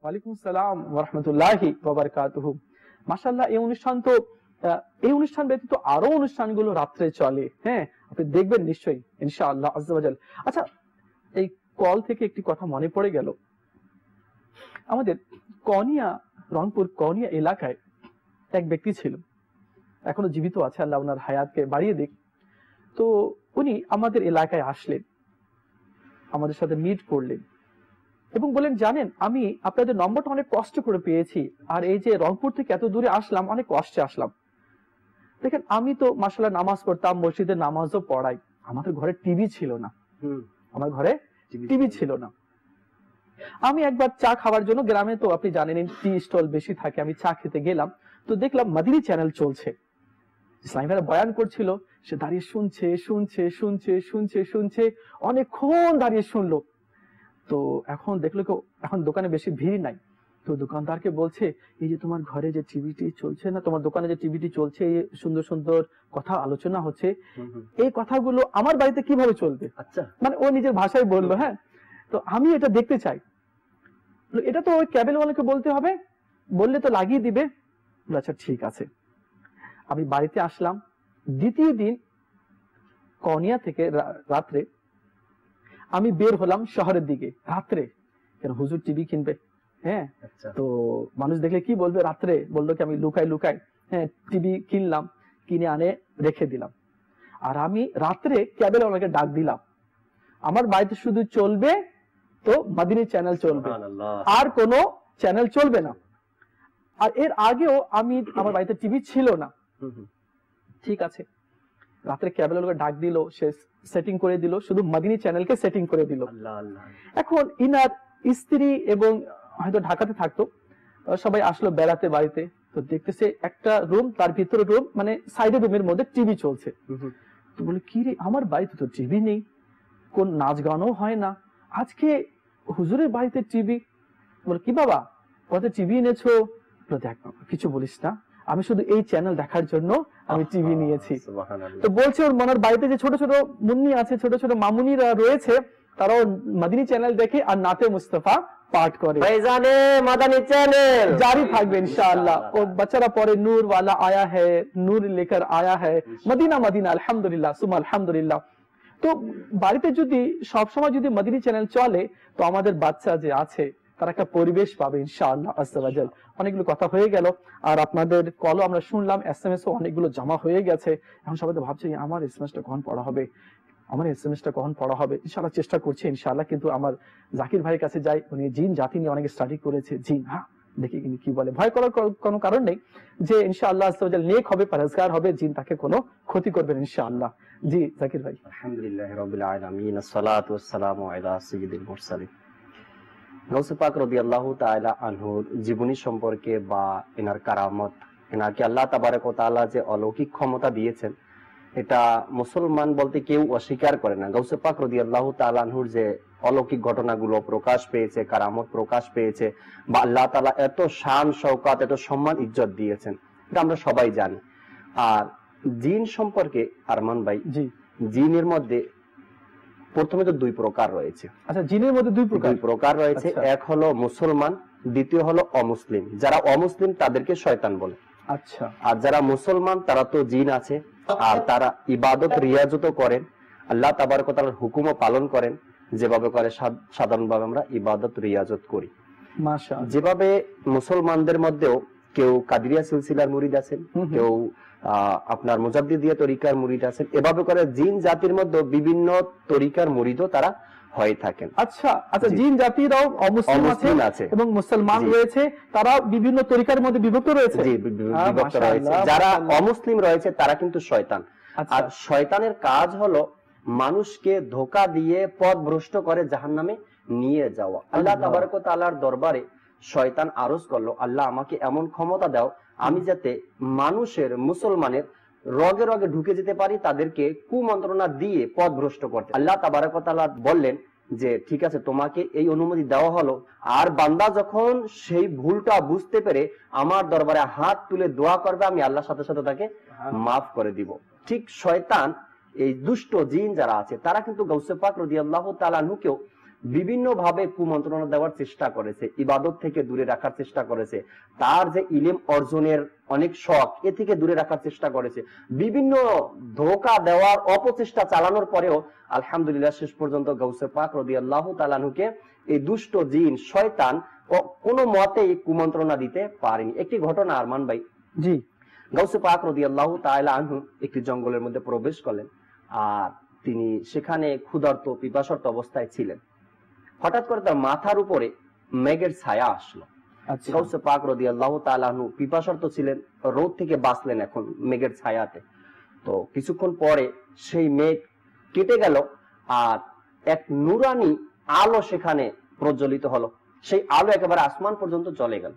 Speaker 2: ওয়ালাইকুম আসসালাম ওয়া রাহমাতুল্লাহি ওয়া বারাকাতুহু। মাশাআল্লাহ, এই অনুষ্ঠান ব্যতীত আরো অনুষ্ঠানগুলো রাত্রে চলে। হ্যাঁ, আপনি দেখবেন নিশ্চয়ই ইনশাআল্লাহ আজ্জা ওয়া জাল। আচ্ছা, এই কল থেকে একটি কথা মনে পড়ে গেল। আমাদের রংপুর কনিয়া এলাকায় এক ব্যক্তি ছিল, এখনো জীবিত আছে, আল্লাহ ওনার হায়াতকে বাড়িয়ে দিক। তো উনি আমাদের এলাকায় আসলেন, আমাদের সাথে মিট করলেন এবং বলেন, জানেন আমি আপনাদের নম্বরটা অনেক কষ্ট করে পেয়েছি, আর এই যে রংপুর থেকে এত দূরে আসলাম, অনেক কষ্টে আসলাম। দেখেন আমি তো মাশাআল্লাহ নামাজ পড়তাম, মসজিদে নামাজও পড়াই, আমাদের ঘরে টিভি ছিল না, আমার ঘরে টিভি ছিল না। আমি একবার চা খাওয়ার জন্য, গ্রামে তো আপনি জানেন টি স্টল বেশি থাকে, আমি চা খেতে গেলাম, তো দেখলাম মাদিনী চ্যানেল চলছে, ইসলামী ভাইরা বয়ান করছিল, সে দাঁড়িয়ে শুনছে শুনছে শুনছে শুনছে শুনছে অনেকক্ষণ দাঁড়িয়ে শুনলো। তো এখন দেখলো কেউ, এখন দোকানে বেশি ভিড় নাই, তো দোকানদারকে বলছে এই যে তোমার ঘরে যে টিভিটি চলছে না, তোমার দোকানে যে টিভিটি চলছে, এই সুন্দর সুন্দর কথা আলোচনা হচ্ছে, এই কথাগুলো আমার বাড়িতে কিভাবে চলবে? আচ্ছা, মানে ও নিজের ভাষায় বললো, হ্যাঁ, তো আমি এটা দেখতে চাই। এটা তো ওই ক্যাবেলওয়ালাকে বলতে হবে, বললে তো লাগিয়ে দিবে। আচ্ছা ঠিক আছে। আমি বাড়িতে আসলাম, দ্বিতীয় দিন কর্নিয়া থেকে রাত্রে আমি বের হলাম শহরের দিকে, রাত্রে, কেন হুজুর টিভি কিনবে, হ্যাঁ, তো মানুষ দেখলে কি বলবে, রাত্রে বললো কি আমি লুকাই লুকাই, হ্যাঁ, টিভি কিনলাম, কিনে আনে রেখে দিলাম। আর আমি রাত্রে ক্যাবেলওয়ালাকে ডাক দিলাম, আমার বাড়িতে শুধু চলবে তো মাদিনী চ্যানেল চলবে, আর কোনো চ্যানেল চলবে না। আর এর আগেও আমি, আমার বাড়িতে টিভি ছিল না, ঠিক আছে, রাত্রে ক্যাবেলওয়ালাকে ডাক দিল, সে সেটিং করে দিল, শুধু মাদিনী চ্যানেলকে সেটিং করে দিল। এখন ইনার স্ত্রী এবং হয়তো ঢাকাতে থাকতো, সবাই আসলো বেড়াতে বাড়িতে, তো দেখতেছে একটা রুম, তার ভিতরে রুম, মানে সাইডের রুমের মধ্যে টিভি চলছে। তো বলে কি রে, আমার বাড়িতে তো টিভি নেই, কোন নাচ গানও হয় না, আজকে হুজুরের বাড়িতে টিভি। বলে কি বাবা, কত টিভি এনেছো? দেখ কিছু বলিস না, আমি শুধু এই চ্যানেল দেখার জন্য আমি টিভি নিয়েছি। তো বলছে ওর মনের বাড়িতে যে ছোট ছোট মুন্নি আছে, ছোট ছোট মামুনিরা রয়েছে, তারাও মাদিনী চ্যানেল দেখে আর নাতে মুস্তাফা পাঠ করে। মাদানী চ্যানেল জারি থাকবে ইনশাআল্লাহ। ও বাচ্চারা পরে নূর ওয়ালা আয়া হ্যায়, নূর লেকার আয়া হ্যায়, মদিনা মদিনা আলহামদুলিল্লাহ সুমা আলহামদুলিল্লাহ। তো বাড়িতে যদি সবসময় যদি মাদিনী চ্যানেল চলে, তো আমাদের বাচ্চা যে আছে তারা একটা পরিবেশ পাবে ইনশাআল্লাহ আজ্জা ওয়া জাল। অনেকগুলো কথা হয়ে গেল, আর আপনাদের কলও আমরা শুনলাম, SMS ও অনেকগুলো জমা হয়ে গেছে। এখন সবাই তো ভাবছে আমার SMS টা কখন পড়া হবে, আমার SMS টা কখন পড়া হবে। ইনশাআল্লাহ চেষ্টা করছি ইনশাআল্লাহ। কিন্তু আমার জাকির ভাইয়ের কাছে যাই, উনি জিন জাতি নিয়ে অনেক স্টাডি করেছে, জিন, হ্যাঁ, দেখি কি বলে। ভয় করার কোনো কারণ নেই, যে ইনশাআল্লাহ আজ্জা ওয়া জাল নেক হবে, পরহেজগার হবে, জিন তাকে কোনো ক্ষতি করবে না ইনশাআল্লাহ। জি জাকির ভাই।
Speaker 11: আলহামদুলিল্লাহি রাব্বিল আলামিন, আসসালাতু ওয়াসসালামু আলা সাইয়্যিদিল মুরসালিন। গাউসে পাক রাদিয়াল্লাহু তাআলা আনহুর জীবনী সম্পর্কে বা এনার কারামত, এনাকে আল্লাহ তাবারক ওয়া তাআলা যে অলৌকিক ক্ষমতা দিয়েছেন, এটা মুসলমান বলতে কেউ অস্বীকার করে না। গাউসে পাক রাদিয়াল্লাহু তাআলা আনহুর যে অলৌকিক ঘটনাগুলো প্রকাশ পেয়েছে, কারামত প্রকাশ পেয়েছে, বা আল্লাহ তাআলা এত শান শওকাত, এত সম্মান ইজ্জত দিয়েছেন, এটা আমরা সবাই জানি। আর জিন সম্পর্কে আরমান ভাই, জি, জিনের মধ্যে প্রথমে তো দুই প্রকার রয়েছে।
Speaker 2: আচ্ছা, জিনের মধ্যে দুই
Speaker 11: প্রকার রয়েছে। এক হলো মুসলমান, দ্বিতীয় হলো অমুসলিম। যারা অমুসলিম তাদেরকে শয়তান বলে।
Speaker 2: আচ্ছা,
Speaker 11: আর যারা মুসলমান তারা তো জিন আছে, আর তারা ইবাদত রিয়াজত করেন, আল্লাহ তাবারক ওয়া তাআলার হুকুমও পালন করেন, যেভাবে করে সাধারণভাবে আমরা ইবাদত রিয়াজত করি।
Speaker 2: মাশাআল্লাহ।
Speaker 11: যেভাবে মুসলমানদের মধ্যেও কেউ কাদিরিয়া সিলসিলার মুরিদ আছেন, কেউ আপনার মুজাদ্দিদিয়া তরিকার মুরিদ আছেন, এভাবে করে জিন জাতির মধ্যে বিভিন্ন তরিকার মুরিদও তারা হয়ে থাকেন।
Speaker 2: আচ্ছা আচ্ছা, জিন জাতিরাও অমুসলিম আছে এবং মুসলমান রয়েছে, তারা বিভিন্ন তরিকার মধ্যে বিভক্ত রয়েছে।
Speaker 11: জি, বিভক্ত রয়েছে। যারা অমুসলিম রয়েছে তারা কিন্তু শয়তান। আর শয়তানের কাজ হলো মানুষকে ধোঁকা দিয়ে পথ ভ্রষ্ট করে জাহান্নামে নিয়ে যাওয়া। আল্লাহ তাবারক ওয়া তাআলার দরবারে শয়তান আরজ করলো, আল্লাহ আমাকে এমন ক্ষমতা দাও আমি যাতে মানুষের, মুসলমানের রগে রগে ঢুকে যেতে পারি, তাদেরকে কুমন্ত্রণা দিয়ে পথ ভ্রষ্ট করতে। আল্লাহ তাবারক ওয়া তাআলা বললেন যে ঠিক আছে, তোমাকে এই অনুমতি দেওয়া হলো, আর বান্দা যখন সেই ভুলটা বুঝতে পেরে আমার দরবারে হাত তুলে দোয়া করবে, আমি আল্লাহর সাথে সাথে তাকে মাফ করে দিব। ঠিক শয়তান, এই দুষ্ট জিন যারা আছে, তারা কিন্তু গাউসে পাক রাদিয়াল্লাহু তাআলা আনহুকেও বিভিন্ন ভাবে কুমন্ত্রণা দেওয়ার চেষ্টা করেছে, ইবাদত থেকে দূরে রাখার চেষ্টা করেছে, তার যে ইলম অর্জনের অনেক শখ, এ থেকে দূরে রাখার চেষ্টা করেছে, বিভিন্ন ধোঁকা দেওয়ার অপচেষ্টা চালানোর পরেও আলহামদুলিল্লাহ শেষ পর্যন্ত গাউসে পাক রাদিয়াল্লাহু তাআলা আনহুকে এই দুষ্ট জিন শয়তান কোনো মতেই কুমন্ত্রণা দিতে পারেনি। একটি ঘটনা আরমান ভাই,
Speaker 2: জি,
Speaker 11: গাউসে পাক রাদিয়াল্লাহু তাআলা আনহু একটি জঙ্গলের মধ্যে প্রবেশ করলেন, আর তিনি সেখানে ক্ষুধার্ত পিপাসার্ত অবস্থায় ছিলেন। হঠাৎ করে তার মাথার উপরে মেঘের ছায়া আসলো গাউসে পাক রাদিয়াল্লাহু তাআলা আনহু পিপাসার্ত ছিলেন, রোদ থেকে বাঁচলেন এখন মেঘের ছায়াতে। তো কিছুক্ষণ পরে সেই মেঘ কেটে গেল আর এক নুরানি আলো সেখানে প্রজ্বলিত হলো। সেই আলো একেবারে আসমান পর্যন্ত চলে গেল।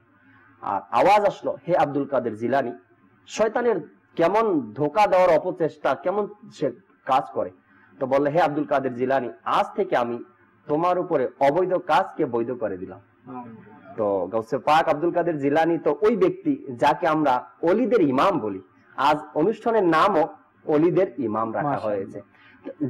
Speaker 11: আর আওয়াজ আসলো, হে আব্দুল কাদের জিলানী, শয়তানের কেমন ধোঁকা দেওয়ার অপচেষ্টা, কেমন সে কাজ করে। তো বললে, হে আব্দুল কাদের জিলানী, আজ থেকে আমি তোমার উপরে অবৈধ কাজকে বৈধ করে দিলাম। তো গাউসে পাক আব্দুল কাদের জিলানী তো ওই ব্যক্তি যাকে আমরা অলিদের ইমাম বলি। আজ অনুষ্ঠানের নামও অলিদের ইমাম রাখা হয়েছে।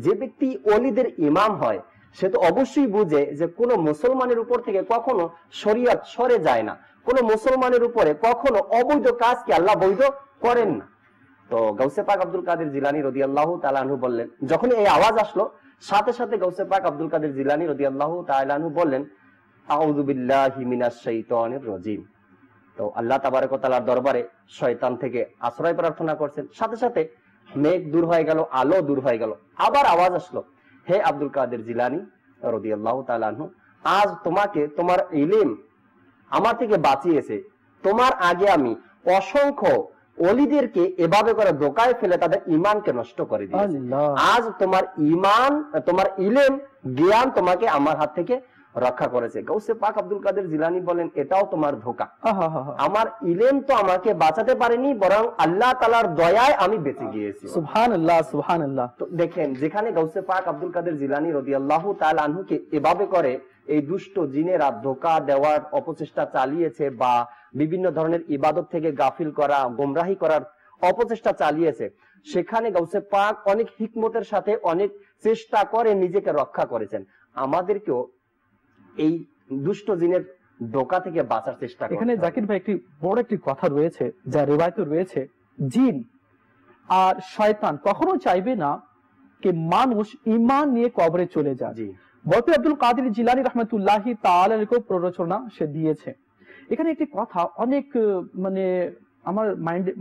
Speaker 11: যে ব্যক্তি অলিদের ইমাম হয় সে তো অবশ্যই বুঝে যে কোন মুসলমানের উপর থেকে কখনো শরিয়ত সরে যায় না, কোন মুসলমানের উপরে কখনো অবৈধ কাজকে আল্লাহ বৈধ করেন না। তো গাউসে পাক আব্দুল কাদের জিলানী রাদিয়াল্লাহু তাআলা আনহু বললেন, যখন এই আওয়াজ আসলো সাথে সাথে গাউসে পাক আব্দুল কাদের জিলানী রাদিয়াল্লাহু তাআলা আনহু বললেন, আউযু বিল্লাহি মিনাশ শাইতানির রাজিম। তো আল্লাহ তাবারক ওয়া তাআলার দরবারে শয়তান থেকে আশ্রয় প্রার্থনা করছেন। সাথে সাথে মেঘ দূর হয়ে গেল, আলো দূর হয়ে গেল। আবার আওয়াজ আসলো, হে আব্দুল কাদের জিলানী রাদিয়াল্লাহু তাআলা আনহু, আজ তোমাকে তোমার ইলম আমার থেকে বাঁচিয়েছে। তোমার আগে আমি অসংখ্য ওলিদেরকে এভাবে করে ধোঁকায় ফেলে তাদের ঈমানকে নষ্ট করে দিয়েছি। আজ তোমার ঈমান, তোমার ইলম, জ্ঞান তোমাকে আমার হাত থেকে রক্ষা করেছে। গাউসে পাক আব্দুল কাদের জিলানী বলেন, এটাও তোমার ধোঁকা। আমার ইলম তো আমাকে বাঁচাতে পারেনি, বরং আল্লাহ তাআলার দয়ায় আমি বেঁচে গিয়েছি।
Speaker 2: সুবহানাল্লাহ, সুবহানাল্লাহ।
Speaker 11: তো দেখেন, যেখানে গাউসে পাক আব্দুল কাদের জিলানী রাদিয়াল্লাহু তাআলা আনহুকে এভাবে করে এই দুষ্ট জিনেরা ধোঁকা দেওয়ার অপচেষ্টা চালিয়েছে বা বিভিন্ন ধরনের ইবাদত থেকে গাফিল করা, গোমরাহি করার অপচেষ্টা চালিয়েছে, সেখানে গাউসে পাক অনেক হিকমতের সাথে অনেক চেষ্টা করে নিজেকে রক্ষা করেছেন। আমাদেরকেও এই দুষ্ট জিনের ধোঁকা থেকে বাঁচার চেষ্টা করতে।
Speaker 2: এখানে জাকির ভাই একটি বড় একটি কথা রয়েছে, যা রিওয়ায়াতে রয়েছে, জিন আর শয়তান কখনো চাইবে না যে মানুষ ঈমান নিয়ে কবরে চলে যায়। বলতে আব্দুল কাদের জিলানী রাহমাতুল্লাহি তাআলা এর প্ররোচনা সে দিয়েছে। এখানে একটি কথা অনেক মানে আমার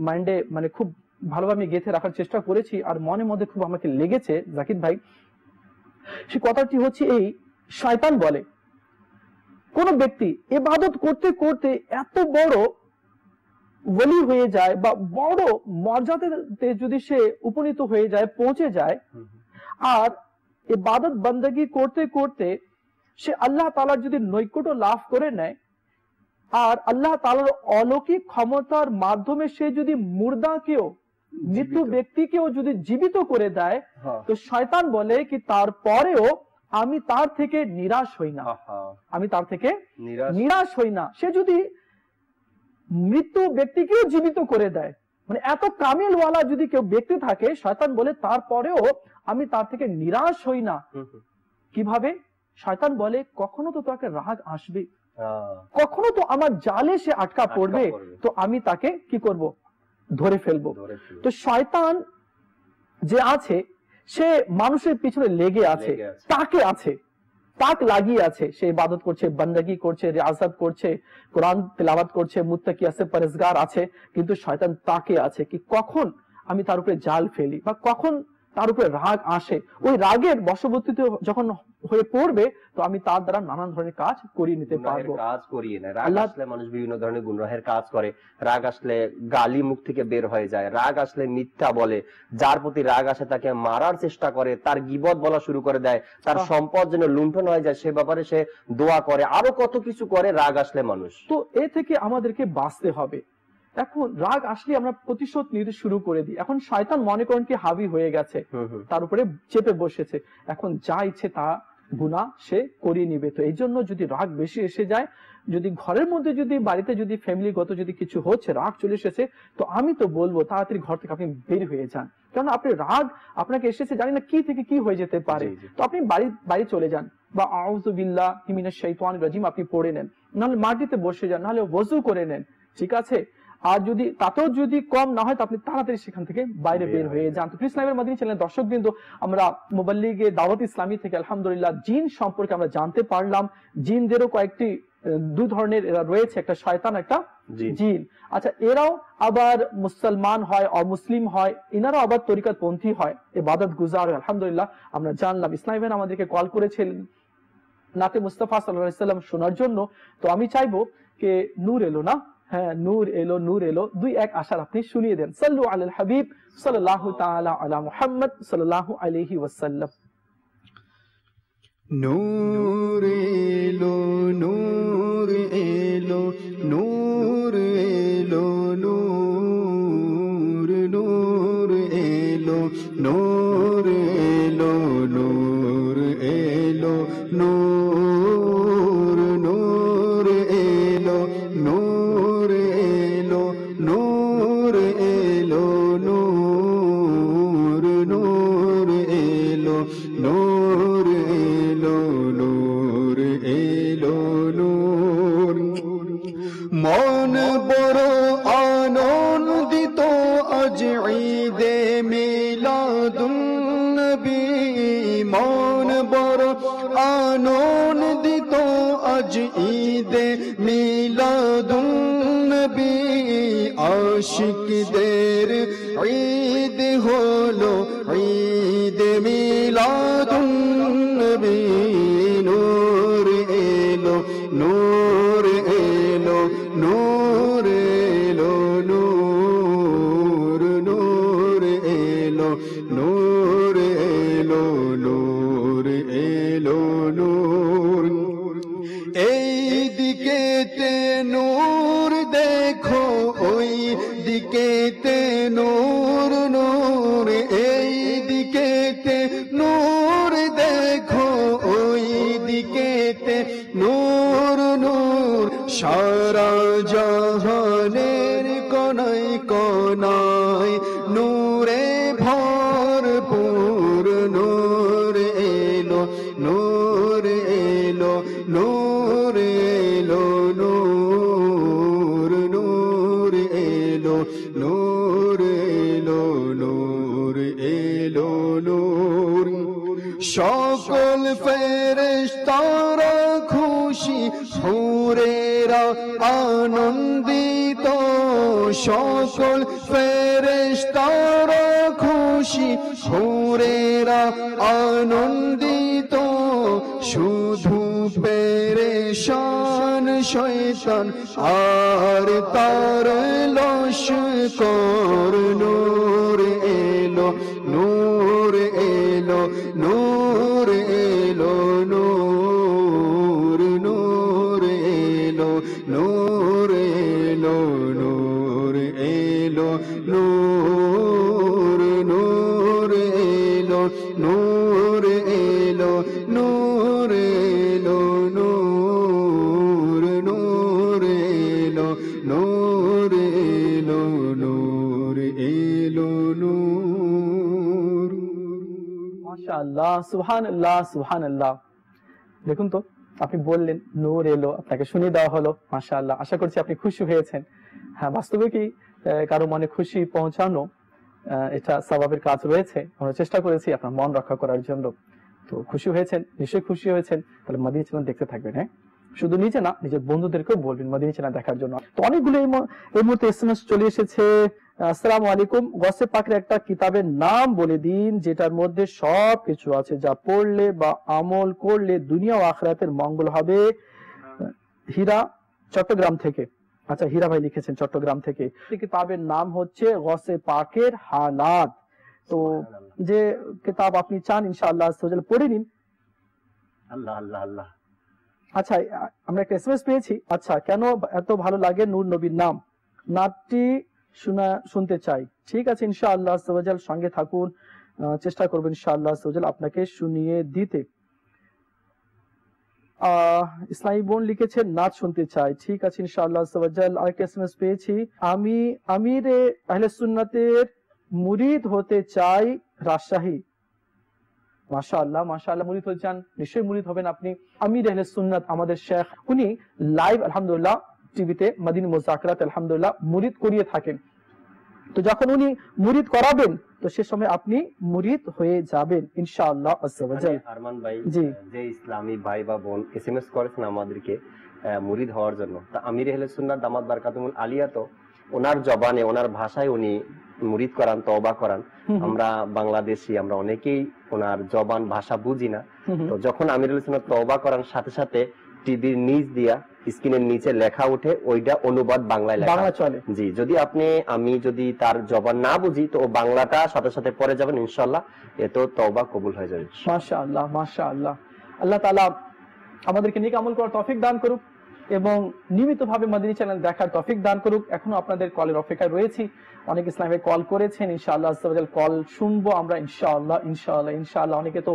Speaker 2: মাইন্ডে মানে খুব ভালোভাবে গেঁথে রাখার চেষ্টা করেছি আর মনের মধ্যে খুব আমাকে লেগেছে জাকির ভাই। সে কথাটি হচ্ছে এই, শয়তান বলে কোন ব্যক্তি ইবাদত করতে করতে এত বড় ওলি হয়ে যায় বা বড় মর্যাদাতে যদি সে উপনীত হয়ে যায়, পৌঁছে যায়, আর ইবাদত বندگی করতে করতে সে আল্লাহ তাআলার যদি নৈকট্য লাভ করে নেয় আর আল্লাহ তাআলার অলৌকিক ক্ষমতার মাধ্যমে সে যদি মুর্দাকেও, মৃত ব্যক্তিকেও যদি জীবিত করে দেয়, তো শয়তান বলে কি তারপরেও আমি তার থেকে নিরাশ হই না, আমি তার থেকে নিরাশ হই না। সে যদি মৃত ব্যক্তিকেও জীবিত করে দেয়, মানে এত কামিল ওয়ালা যদি কেউ ব্যক্তি থাকে, শয়তান বলে তারপরেও আমি তার থেকে নিরাশ হই না। কিভাবে? শয়তান বলে কখনো তো তাকে রাগ আসবে, কখনো তো আমার জালে সে আটকা পড়বে, তো আমি তাকে কি করব? ধরে ফেলবো। তো শয়তান যে আছে সে মানুষের পিছনে লেগে আছে, তাক লাগিয়ে আছে। সে ইবাদত করছে, বندگی করছে, রিয়াজত করছে, কোরআন তেলাওয়াত করছে, মুত্তাকি আছে, পরহেজগার আছে, কিন্তু শয়তান তাকে আছে কি কখন আমি তার উপরে জাল ফেলি বা কখন তার উপরে রাগ আসে। ওই রাগের বশবর্তীতে যখন হয়ে পড়বে তো আমি তার দ্বারা নানান ধরনের কাজ করিয়ে নিতে পারবো।
Speaker 11: কাজ করিয়ে নেয়। রাগ আসলে মানুষ বিভিন্ন ধরনের গুনাহের কাজ করে। রাগ আসলে গালি মুখ থেকে বের হয়ে যায়, রাগ আসলে মিথ্যা বলে, যার প্রতি রাগ আসে তাকে মারার চেষ্টা করে, তার গীবত বলা শুরু করে দেয়, তার সম্পদ যেন লুণ্ঠন হয়ে যায় সে ব্যাপারে সে দোয়া করে, আরো কত কিছু করে রাগ আসলে মানুষ।
Speaker 2: তো এ থেকে আমাদেরকে বাঁচতে হবে। এখন রাগ আসলে আমরা প্রতিশোধ নিতে শুরু করে দিই। এখন শয়তান মনে করেন কি হাবি হয়ে গেছে, তার উপরে চেপে বসেছে, এখন যা ইচ্ছে তা গুনাহ সে করিয়ে নিবে। তো এই জন্য যদি রাগ বেশি এসে যায়, যদি ঘরের মধ্যে যদি বাড়িতে যদি ফ্যামিলিগত যদি কিছু হচ্ছে, রাগ চলে এসেছে, তো আমি তো বলবো তাড়াতাড়ি ঘর থেকে আপনি বের হয়ে যান। কারণ আপনি রাগ আপনাকে এসেছে, জানি না কি থেকে কি হয়ে যেতে পারে, তো আপনি বাড়ি চলে যান বা আউযু বিল্লাহি মিনাশ শাইতানির রাজিম আপনি পড়ে নেন, নাহলে মাটিতে বসে যান, নাহলে ওযু করে নেন, ঠিক আছে? আর যদি তাতেও যদি কম না হয় তো আপনি তাড়াতাড়ি সেখান থেকে বাইরে বের হয়ে যান। তো প্রিয় ইসলামের মাদিনী চ্যানেলের দর্শকবৃন্দ, আমরা মুবাল্লিগে দাওয়াত ইসলামী থেকে আলহামদুলিল্লাহ জিন সম্পর্কে আমরা জানতে পারলাম। জিনদেরও কয়েকটি দুই ধরনের এরা রয়েছে, একটা শয়তান, একটা জিন। আচ্ছা, এরাও আবার মুসলমান হয়, অমুসলিম হয়, এনারাও আবার তরিকাত পন্থী হয়, ইবাদত গুজার হয়। আলহামদুলিল্লাহ আমরা জানলাম। ইসলাম আমাদেরকে কল করেছিলেন নাতে মুস্তাফা সাল্লাল্লাহু আলাইহি ওয়াসাল্লাম শোনার জন্য। তো আমি চাইবো আজকে নূর এলো না? হ্যাঁ, নূর এলো, নূর এলো। 2-1 আশার আপনি শুনিয়ে দেন। সাল্লু আলাল হাবিব সাল্লাল্লাহু তাআলা আলা মুহাম্মদ সাল্লাল্লাহু আলাইহি ওয়াসাল্লাম।
Speaker 5: নূর এলো, নূর এলো, নূর এলো, নূর, নূর এলো, নূর এলো, নূর এলো, নূর, নূর এলো, নূর এলো, নূর এলো, নূর, নূর এলো, নূর এলো, নূর এলো, নূর। মন বড় আনন্দিত আজ ঈদে মিলাদুন নবী, মন বড় আনন্দিত আজ ঈদে মিলাদুন নবী, আশিকদের ঈদ হলো ঈদ মিলাদুন নবী। নূর এলো, নূর এলো, নূর এলো, নূর, নূর এলো, নূর এলো, নূর এলো, নূর। এই দিকেতে নূর দেখো, ওই দিকেতে নূর, নূর, এই দিকেতে নূর দেখো, ওই দিকেতে নূর, নূর। সারা জাহানের কোনায় কোনায় নূরে ভরপুর, নূর এলো, নূর এলো, নূর এলো, নূর, নূর এলো, নূর এলো, নূর এলো, নূর। সকল ফেরেশতারা খুশি, হুরেরা আনন্দিত, সকল ফেরেশতারা খুশি, হুরেরা আনন্দিত। শুধু পেরেশান শয়তান আর তার লস্কর। নূর এলো, নূর এলো, নূর এলো, নূর, নূর এলো, নূর এলো, নূর এলো, নূর, নূর এলো, নূর এলো, নূর এলো, নূর, নূর এলো, নূর এলো, নূর এলো, নূর।
Speaker 2: মাশাআল্লাহ, সুবহানাল্লাহ, সুবহানাল্লাহ। দেখুন তো, আপনি বললেন নূর এলো, আপনাকে শুনিয়ে দেওয়া হলো। মাশাআল্লাহ, আশা করছি আপনি খুশি হয়েছেন। হ্যাঁ, বাস্তবে কি কারো মনে খুশি পৌঁছানো এটা সওয়াবের কাজ রয়েছে। আমরা চেষ্টা করেছি আপনার মন রক্ষা করার জন্য। তো খুশি হয়েছেন, নিশ্চয়ই খুশি হয়েছেন। তাহলে মাদিনী চ্যানেল দেখতে থাকবেন। হ্যাঁ, শুধু নিজে না, নিজের বন্ধুদেরকেও বলবেন মাদিনী চ্যানেল দেখার জন্য। তো অনেকগুলো এই মুহূর্তে এসএমএস চলে এসেছে। আসসালামু আলাইকুম, গসে পাকের একটা কিতাবের নাম বলে দিন যেটার মধ্যে সব কিছু আছে, যা পড়লে বা আমল করলে দুনিয়া ও আখিরাতের মঙ্গল হবে। হীরা, চট্টগ্রাম থেকে। আচ্ছা, হীরা ভাই লিখেছেন চট্টগ্রাম থেকে। কিতাবের নাম হচ্ছে গসে পাকের হালাত। তো যে কিতাব আপনি চান ইনশাআল্লাহ পড়ে নিন।
Speaker 11: আল্লাহ আল্লাহ আল্লাহ।
Speaker 2: আচ্ছা, আমরা একটা এসএমএস পেয়েছি। আচ্ছা, কেন এত ভালো লাগে নূর নবীর নাম? নাটটি শুনতে চাই। ঠিক আছে, ইনশাআল্লাহ সঙ্গে থাকুন, চেষ্টা করবেন ইনশাআল্লাহ আপনাকে শুনিয়ে দিতে। ইসলামী বোন লিখেছেন নাচ শুনতে চাই। ঠিক আছে, ইনশাআল্লাহ আরেকটা এসএমএস পেয়েছি। আমি আমিরে আহলে সুন্নাতের মুরিদ হতে চাই, রাজশাহী। মাশাআল্লাহ, মাশাআল্লাহ, মুরিদ হতে চান, নিশ্চয়ই মুরিদ হবেন আপনি। আমির আহলে সুন্নাত আমাদের শেখ, উনি লাইভ আলহামদুলিল্লাহ টিভিতে মাদিনী মুযাকারাত আলহামদুলিল্লাহ মুরিদ করিয়ে থাকেন। তো যখন উনি মুরিদ করাবেন তো সে সময় আপনি মুরিদ হয়ে যাবেন ইনশাআল্লাহ আযজা ওয়া জাল।
Speaker 11: আরমান ভাই,
Speaker 2: জি,
Speaker 11: যে ইসলামী ভাই বা বোন এসএমএস করেছেন আমাদেরকে মুরিদ হওয়ার জন্য, তা আমির আহলে সুন্নাত দামাত বারকাতুল আলিয়া তো ওনার জবানে, ওনার ভাষায় উনি মুরিদ করান, তওবা করান। আমরা বাংলাদেশী, আমরা অনেকেই ওনার জবান ভাষা বুঝি না। তো যখন আমির আহলে সুন্নাত তওবা করান, সাথে সাথে টিভির নিচ দিয়া স্ক্রিনের নিচে লেখা উঠে, ওইটা অনুবাদ বাংলায় লেখা চলে। জি, যদি আমি যদি তার জবান না বুঝি তো বাংলাটা সাথে সাথে পড়ে যাবেন ইনশাআল্লাহ, এত তওবা কবুল হয়ে যাবে।
Speaker 2: মাশাআল্লাহ মাশাআল্লাহ। আল্লাহ তাআলা আমাদেরকে নেক আমল করার তৌফিক দান করুক এবং নিয়মিতভাবে মাদানী চ্যানেল দেখার তৌফিক দান করুক। এখনো আপনাদের কলের অপেক্ষায় রয়েছি, অনেক ইসলামী ভাই কল করেছেন, ইনশাআল্লাহ আজকে কল শুনবো আমরা ইনশাআল্লাহ ইনশাআল্লাহ ইনশাআল্লাহ। অনেকে তো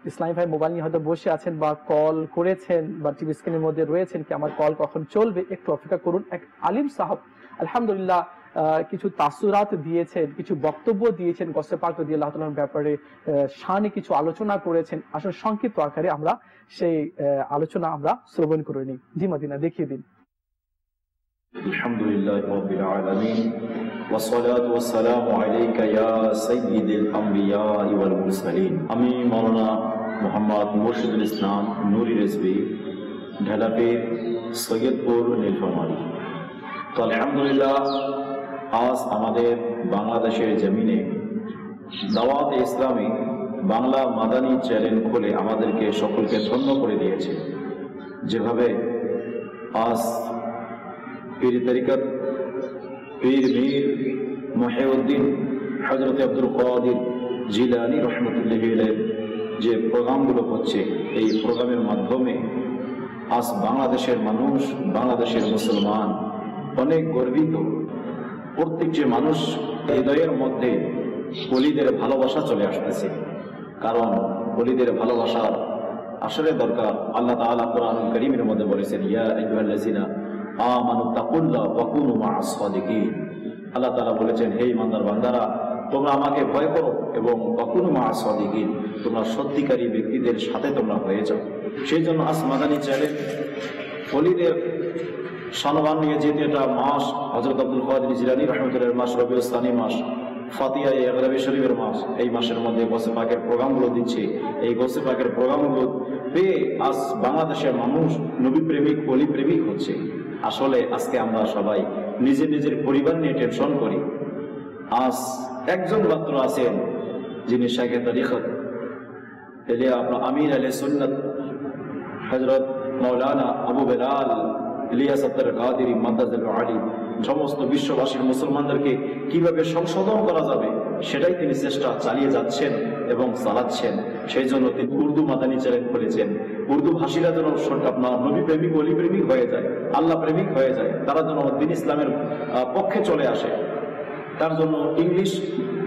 Speaker 2: ইসলামী ভাই মোবাইল নিয়ে হয়তো বসে আছেন বা কল করেছেন বা টিভি স্ক্রিনের মধ্যে রয়েছেন কি আমার কল কখন চলবে, একটু অপেক্ষা করুন। এক আলিম সাহেব আলহামদুলিল্লাহ কিছু তাসুরাত দিয়েছেন, কিছু বক্তব্য দিয়েছেন, গসে পাক রাদিয়াল্লাহু তাআলার ব্যাপারে শানে কিছু আলোচনা করেছেন। আসলে সংক্ষিপ্ত আকারে আমরা সেই আলোচনা আমরা শ্রবণ করে নিই। জি মদিনা দেখিয়ে দিন।
Speaker 12: আলহামদুলিল্লাহি রাব্বিল আলামিন ওয়াসসালাতু ওয়াসসালামু আলাইকা ইয়া সাইয়্যিদুল আমবিয়া ওয়াল মুরসালিন। আমি মাওলানা মোহাম্মদ মুর্শিদুল ইসলাম নূরি রেজভী, ঢালাপীর, সৈয়দপুর, নীলফামারী। তো আলহামদুলিল্লাহ আজ আমাদের বাংলাদেশের জমিনে দাওয়াত ইসলামী বাংলা মাদানী চ্যানেল খুলে আমাদেরকে সকলকে ধন্য করে দিয়েছে। যেভাবে আজ পীর তরিকত পীর মীর মহিউদ্দিন হযরত আব্দুল কাদের জিলানী রাহমাতুল্লাহি আলাইহি যে প্রোগ্রামগুলো হচ্ছে, এই প্রোগ্রামের মাধ্যমে আজ বাংলাদেশের মানুষ, বাংলাদেশের মুসলমান অনেক গর্বিত। প্রত্যেকটি মানুষ হৃদয়ের মধ্যে ওলিদের ভালোবাসা চলে আসতেছে, কারণ ওলিদের ভালোবাসার আসলে দরকার। আল্লাহ তাআলা কোরআনুল কারীমের মধ্যে বলেছেন, ইয়া আইয়ুহাল্লাযিনা আমানু তাকুল্লাহ ওয়া কুনু মা'আস সাদিকিন। আল্লাহ তাআলা বলেছেন, হে ইমানদার বান্দারা, তোমরা আমাকে ভয় করো এবং ওয়া কুনু মা'আস সাদিকিন, তোমরা সত্যিকারী ব্যক্তিদের সাথে তোমরা হয়ে যাও। সেই জন্য আজ মাদানী চ্যানেল ওলিদের সম্মান নিয়ে যেহেতু এটা মাস হযরত আব্দুল কাদের জিলানী রাহমাতুল্লাহি মাস, রবিউল সানি মাস, ফাতিহা ইগরাবি শরীফের মাস, এই মাসের মধ্যে গোসে পাকের প্রোগ্রামগুলো দিচ্ছে। এই গোসে পাকের প্রোগ্রামগুলো পেয়ে আজ বাংলাদেশের মানুষ নবী প্রেমিক, ওলি প্রেমিক হচ্ছে। আসলে আজকে আমরা সবাই নিজের নিজের পরিবার নিয়ে টেনশন করি। আজ একজন মাত্র আছেন যিনি শাইখে তরিকত আপনার আমির আলে সুন্নাত হযরত মাওলানা আবু বেলাল ইলিয়াস আত্তার কাদেরী মাদ্দাজুল আলী সমস্ত বিশ্ববাসীর মুসলমানদেরকে কিভাবে সংশোধন করা যাবে সেটাই তিনি চেষ্টা চালিয়ে যাচ্ছেন এবং চালাচ্ছেন। সেই জন্য তিনি উর্দু মাদানী চ্যানেল খুলেছেন। উর্দু ভাষীরা যেন আপনার নবী প্রেমিক, ওলি প্রেমিক হয়ে যায়, আল্লাহ প্রেমিক হয়ে যায়, তারা যেন দিন ইসলামের পক্ষে চলে আসে, তার জন্য ইংলিশ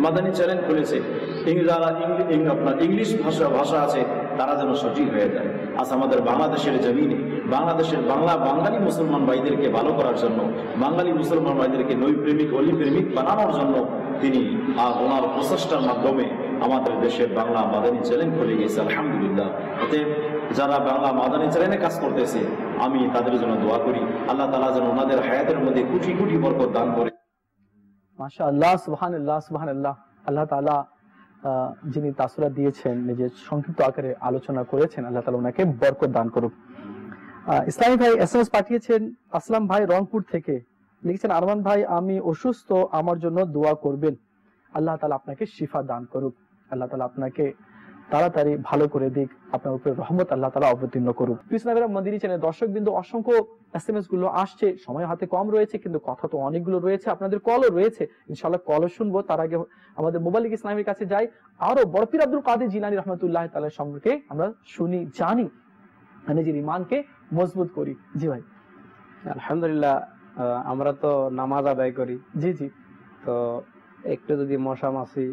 Speaker 12: মাদানী চ্যানেল খুলেছে। যারা আপনার ইংলিশ ভাষা আছে তারা যেন সঠিক হয়ে যায়। আজ আমাদের বাংলাদেশের জমিনে বাংলাদেশের বাঙালি মুসলমান ভাইদেরকে ভালো করার জন্য, বাঙালি মুসলমান ভাইদেরকে নবী প্রেমিক, ওলি প্রেমিক বানানোর জন্য তিনি ওনার প্রচেষ্টার মাধ্যমে আমাদের দেশের বাংলা মাদানী চ্যানেল খুলে গেছে। আলহামদুলিল্লাহ। এতে যারা বাংলা মাদানী চ্যানেলে কাজ করতেছে আমি তাদের জন্য দোয়া করি, আল্লাহ তাআলা যেন ওনাদের হায়াতের মধ্যে কোটি কোটি বরকত দান করে।
Speaker 2: মাশাআল্লাহ, সুবহানাল্লাহ, সুবহানাল্লাহ। আল্লাহ তাআলা যিনি তাসুরা দিয়েছেন, নিজের সংক্ষিপ্ত আকারে আলোচনা করেছেন, আল্লাহ তাআলা ওনাকে বরকত দান করুক। ইসলামী ভাই এসএমএস পাঠিয়েছেন, আসলাম ভাই রংপুর থেকে লিখেছেন, আরমান ভাই আমি অসুস্থ, আমার জন্য দোয়া করবেন, আল্লাহ তাআলা আপনাকে শিফা দান করুক, আল্লাহ তাআলা আপনাকে তাড়াতাড়ি ভালো করে দিক, আপনার উপরে রহমত আল্লাহ তাআলা অবতীর্ণ করুক। ইসলামের মাদানী চ্যানেল দর্শকবৃন্দ অসংখ্য এসএমএস গুলো আসছে, সময় হাতে কম রয়েছে কিন্তু কথা তো অনেকগুলো রয়েছে, আপনাদের কলও রয়েছে, ইনশাআল্লাহ কলও শুনবো। তার আগে আমাদের মোবাইল ইসলামের কাছে যাই, আরো বড় পীর আব্দুল কাদের জিলানী রাহমাতুল্লাহ তাআলা সম্পর্কে আমরা শুনি, জানি, নিজের ঈমানকে মজবুত করি। জি ভাই।
Speaker 6: আলহামদুলিল্লাহ, আমরা তো নামাজ আদায় করি, জি জি, তো একটু যদি মশা মাছি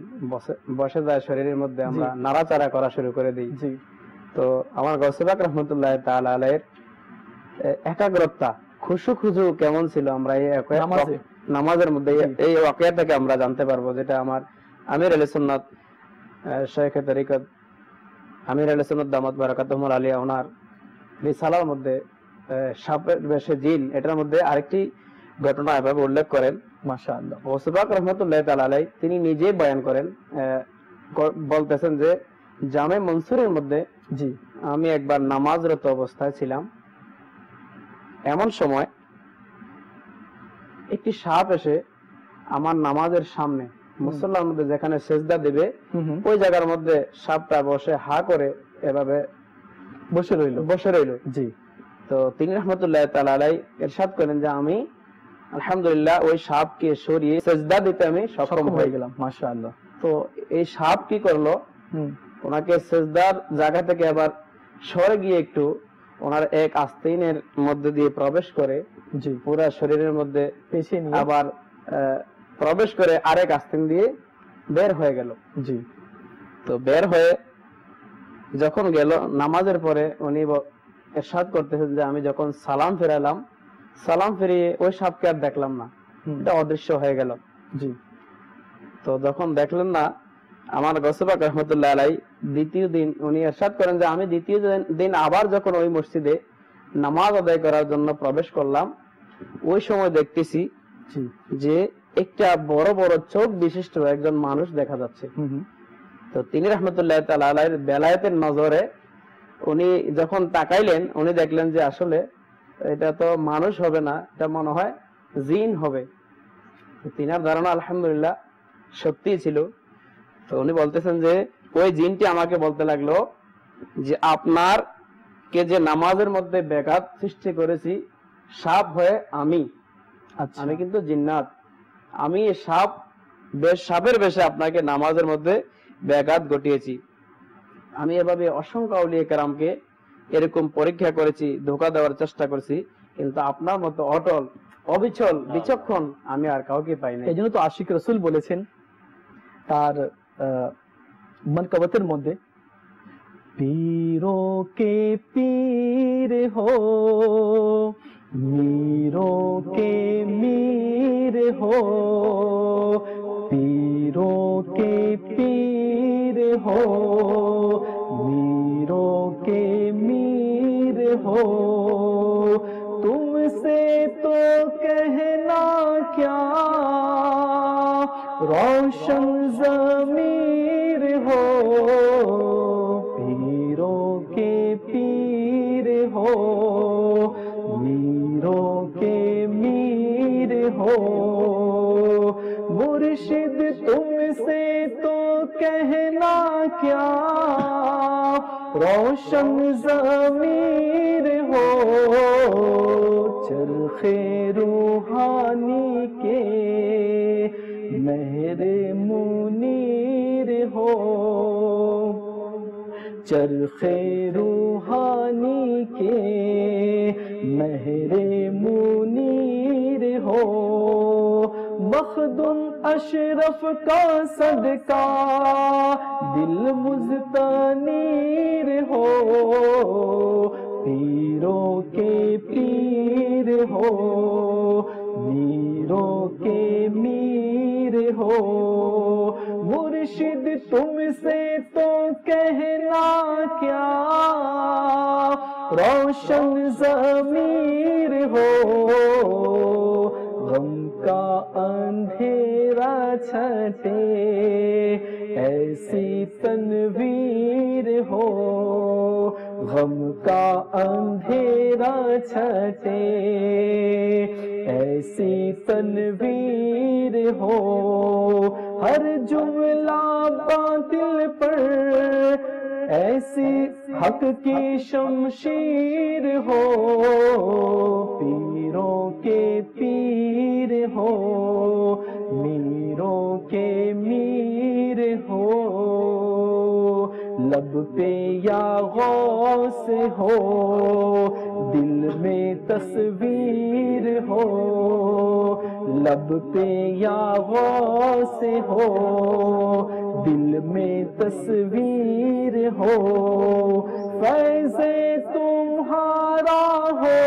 Speaker 6: বসে যায় শরীরের মধ্যে আমরা নাড়াচাড়া করা শুরু করে দিই। জি, তো আমার গৌসে পাক রাহমাতুল্লাহ তাআলা আলাইহির একাগ্রতা, খুশু খুজু কেমন ছিল আমরা এই নামাজের মধ্যে এই ওয়াকিয়া থেকে আমরা জানতে পারবো, যেটা আমার আমির আলে সুন্নাত শাইখে তরিকত আমির আলে সুন্নাত দামাত বারাকাতুহুল আলিয়া ওনার রিসালার মধ্যে সাপের বেশে জিন, এটার মধ্যে আরেকটি ঘটনা এভাবে উল্লেখ করেন। মাশাআল্লাহ, গৌসে পাক রাহমাতুল্লাহ তাআলা আলাইহি তিনি নিজেই বয়ান করেন, বলতেছেন যে জামে মনসুরের মধ্যে জি আমি একবার নামাজরত অবস্থায় ছিলাম, এমন সময় একটি সাপ এসে আমার নামাজের সামনে মুসল্লার মধ্যে যেখানে সেজদা দিবে ওই জায়গার মধ্যে সাপটা বসে হা করে এভাবে বসে রইল। জি। তো তিনি রহমতুল্লাহ তাআলা আলাইহি ইরশাদ করেন যে আমি আলহামদুলিল্লাহ ওই সাপকে সরিয়ে সিজদা দিতে আমি সক্ষম হয়ে গেলাম।
Speaker 2: মাশাআল্লাহ।
Speaker 6: তো এই সাপ কি করলো, ওনাকে সিজদার জায়গা থেকে আবার সরে গিয়ে একটু ওনার এক আস্তিনের মধ্যে দিয়ে প্রবেশ করে,
Speaker 2: জি,
Speaker 6: পুরো শরীরের মধ্যে
Speaker 2: পেছিয়ে নিয়ে
Speaker 6: আবার প্রবেশ করে আরেক আস্তিন দিয়ে বের হয়ে গেল।
Speaker 2: জি।
Speaker 6: তো বের হয়ে যখন গেল নামাজের পরে উনি ইরশাদ করতেছেন যে আমি যখন সালাম ফেরালাম, সালাম ফিরিয়ে ওই সাপকে আর দেখলাম না, এটা অদৃশ্য হয়ে গেল।
Speaker 2: জি।
Speaker 6: তো যখন দেখলেন না, আমার গৌস পাক রহমতুল্লাহ আলাইহি দ্বিতীয় দিন উনি ইরশাদ করেন যে আমি দ্বিতীয় দিন আবার যখন ওই মসজিদে নামাজ আদায় করার জন্য প্রবেশ করলাম, ওই সময় দেখতেছি যে একটা বড় বড় চোখ বিশিষ্ট একজন মানুষ দেখা যাচ্ছে। তো তিনি রহমতুল্লাহ তাআলা আলাইহির বেলায়েতের নজরে উনি যখন তাকাইলেন, উনি দেখলেন যে আসলে এটা তো মানুষ হবে না, এটা মনে হয় জিন হবে। তিনার ধারণা আলহামদুলিল্লাহ সত্যি ছিল। তো উনি বলতেছেন যে ওই জিনটি আমাকে বলতে লাগলো যে আপনার কে যে নামাজের মধ্যে ব্যাঘাত সৃষ্টি করেছি সাপ হয়ে আমি, আমি কিন্তু জিন্নাত, আমি সাপের বেশে আপনাকে নামাজের মধ্যে ব্যাঘাত ঘটিয়েছি। আমি এভাবে অসংখ্য আউলিয়া কেরামকে এরকম পরীক্ষা করেছি, ধোঁকা দেওয়ার চেষ্টা করেছি, কিন্তু আপনার মতো অটল অবিচল বিচক্ষণ আমি আর কাউকে পাইনি।
Speaker 2: এই জন্য তো আশিক রসুল বলেছেন তার মনকবতের মধ্যে, পীরো কে পীর হো मीरो के मीर हो, पीरों के पीर हो, मीरों के मीर हो, तुमसे तो कहना क्या रोशन ज़मीर हो, पीरों के पीर हो, मीरों के मीर हो, मुर्शिद तुमसे तो कहना क्या रोशन ज़मीर हो, चरखे रूहानी के मेहरे मुनीर हो, चरखे रूहानी के मेहरे मुनीर हो, मखदुम अशरफ का सदका दिल मुज़तनीर हो, पीरों के पीर हो, मीरों के मीर हो, मुर्शिद तुमसे तो कहना क्या रोशन ज़मीर हो, गम का अंधेरा छटे ऐसी तनवीर हो, गम का अंधेरा छटे ऐसी तनवीर हो, हर जुमला बातिल पर ऐसी हक की शमशीर हो, पीरों के पीर हो, मीरों के मीर हो, लब पे या गौस हो, दिल में तस्वीर हो, लब पे या गौस हो, दिल में तस्वीर हो, फैज़े तुम्हारा हो,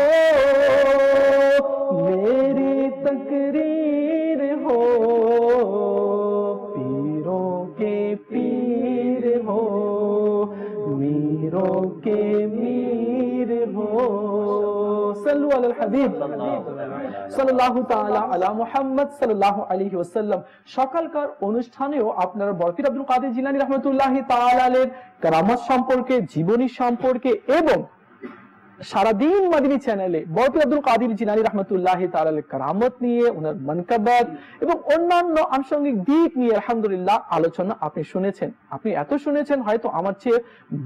Speaker 2: मेरी तकरीर हो, पीरों के पीर हो, मीरों के मीर हो। सल्लु अलल हबीब সাল্লাল্লাহু তাআলা আলা মুহাম্মদ সাল্লাল্লাহু আলাইহি ওয়াসাল্লাম। সকালকার অনুষ্ঠানেও আপনারা বরফির আব্দুল কাদের জিলানী রাহমাতুল্লাহি তাআলা আলাইহির কারামাত সম্পর্কে, জীবনী সম্পর্কে এবং সারাদিন মাদিনী চ্যানেলে বরকত আব্দুল কাদের জিলানী রাহমাতুল্লাহি তাআলা আলাইহির কারামত নিয়ে, ওনার মানকাবাত এবং অন্যান্য আনুষঙ্গিক দিক নিয়ে আলহামদুলিল্লাহ আলোচনা আপনি শুনেছেন। আপনি এত শুনেছেন, হয়তো আমার চেয়ে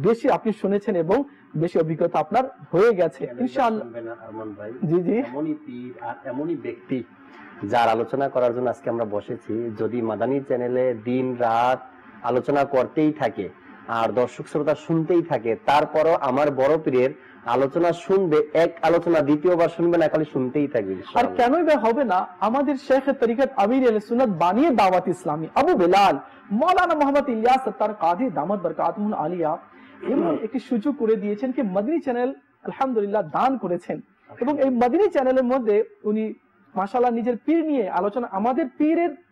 Speaker 2: বেশি আপনি শুনেছেন এবং বেশি অভিজ্ঞতা আপনার হয়ে গেছে ইনশাআল্লাহ।
Speaker 11: আরমান ভাই,
Speaker 2: জি জি,
Speaker 11: এমনই পীর আর এমনই ব্যক্তি যার আলোচনা করার জন্য আজকে আমরা বসেছি। যদি মাদানী চ্যানেলে দিন রাত আলোচনা করতেই থাকে আর দর্শক শ্রোতা শুনতেই থাকে, তারপরও আমার বড় পীরের আলোচনা শুনবে, এক আলোচনা দ্বিতীয়বার শুনবে না, খালি শুনতেই থাকবে।
Speaker 2: আর কেনই বা হবে না? আমাদের শেখ তরিকত আমির আহলে সুন্নাত বানিয়ে দাওয়াত ইসলামী আবু বেলাল মাওলানা মোহাম্মদ ইলিয়াস সত্তার কাদি দামাত বরকাতুহুল আলিয়া এমন একটি সুযোগ করে দিয়েছেন কি মাদানী চ্যানেল আলহামদুলিল্লাহ দান করেছেন, এবং এই মাদানী চ্যানেলের মধ্যে উনি মাশাআল্লাহ নিজের পীর নিয়ে আলোচনা, আমাদের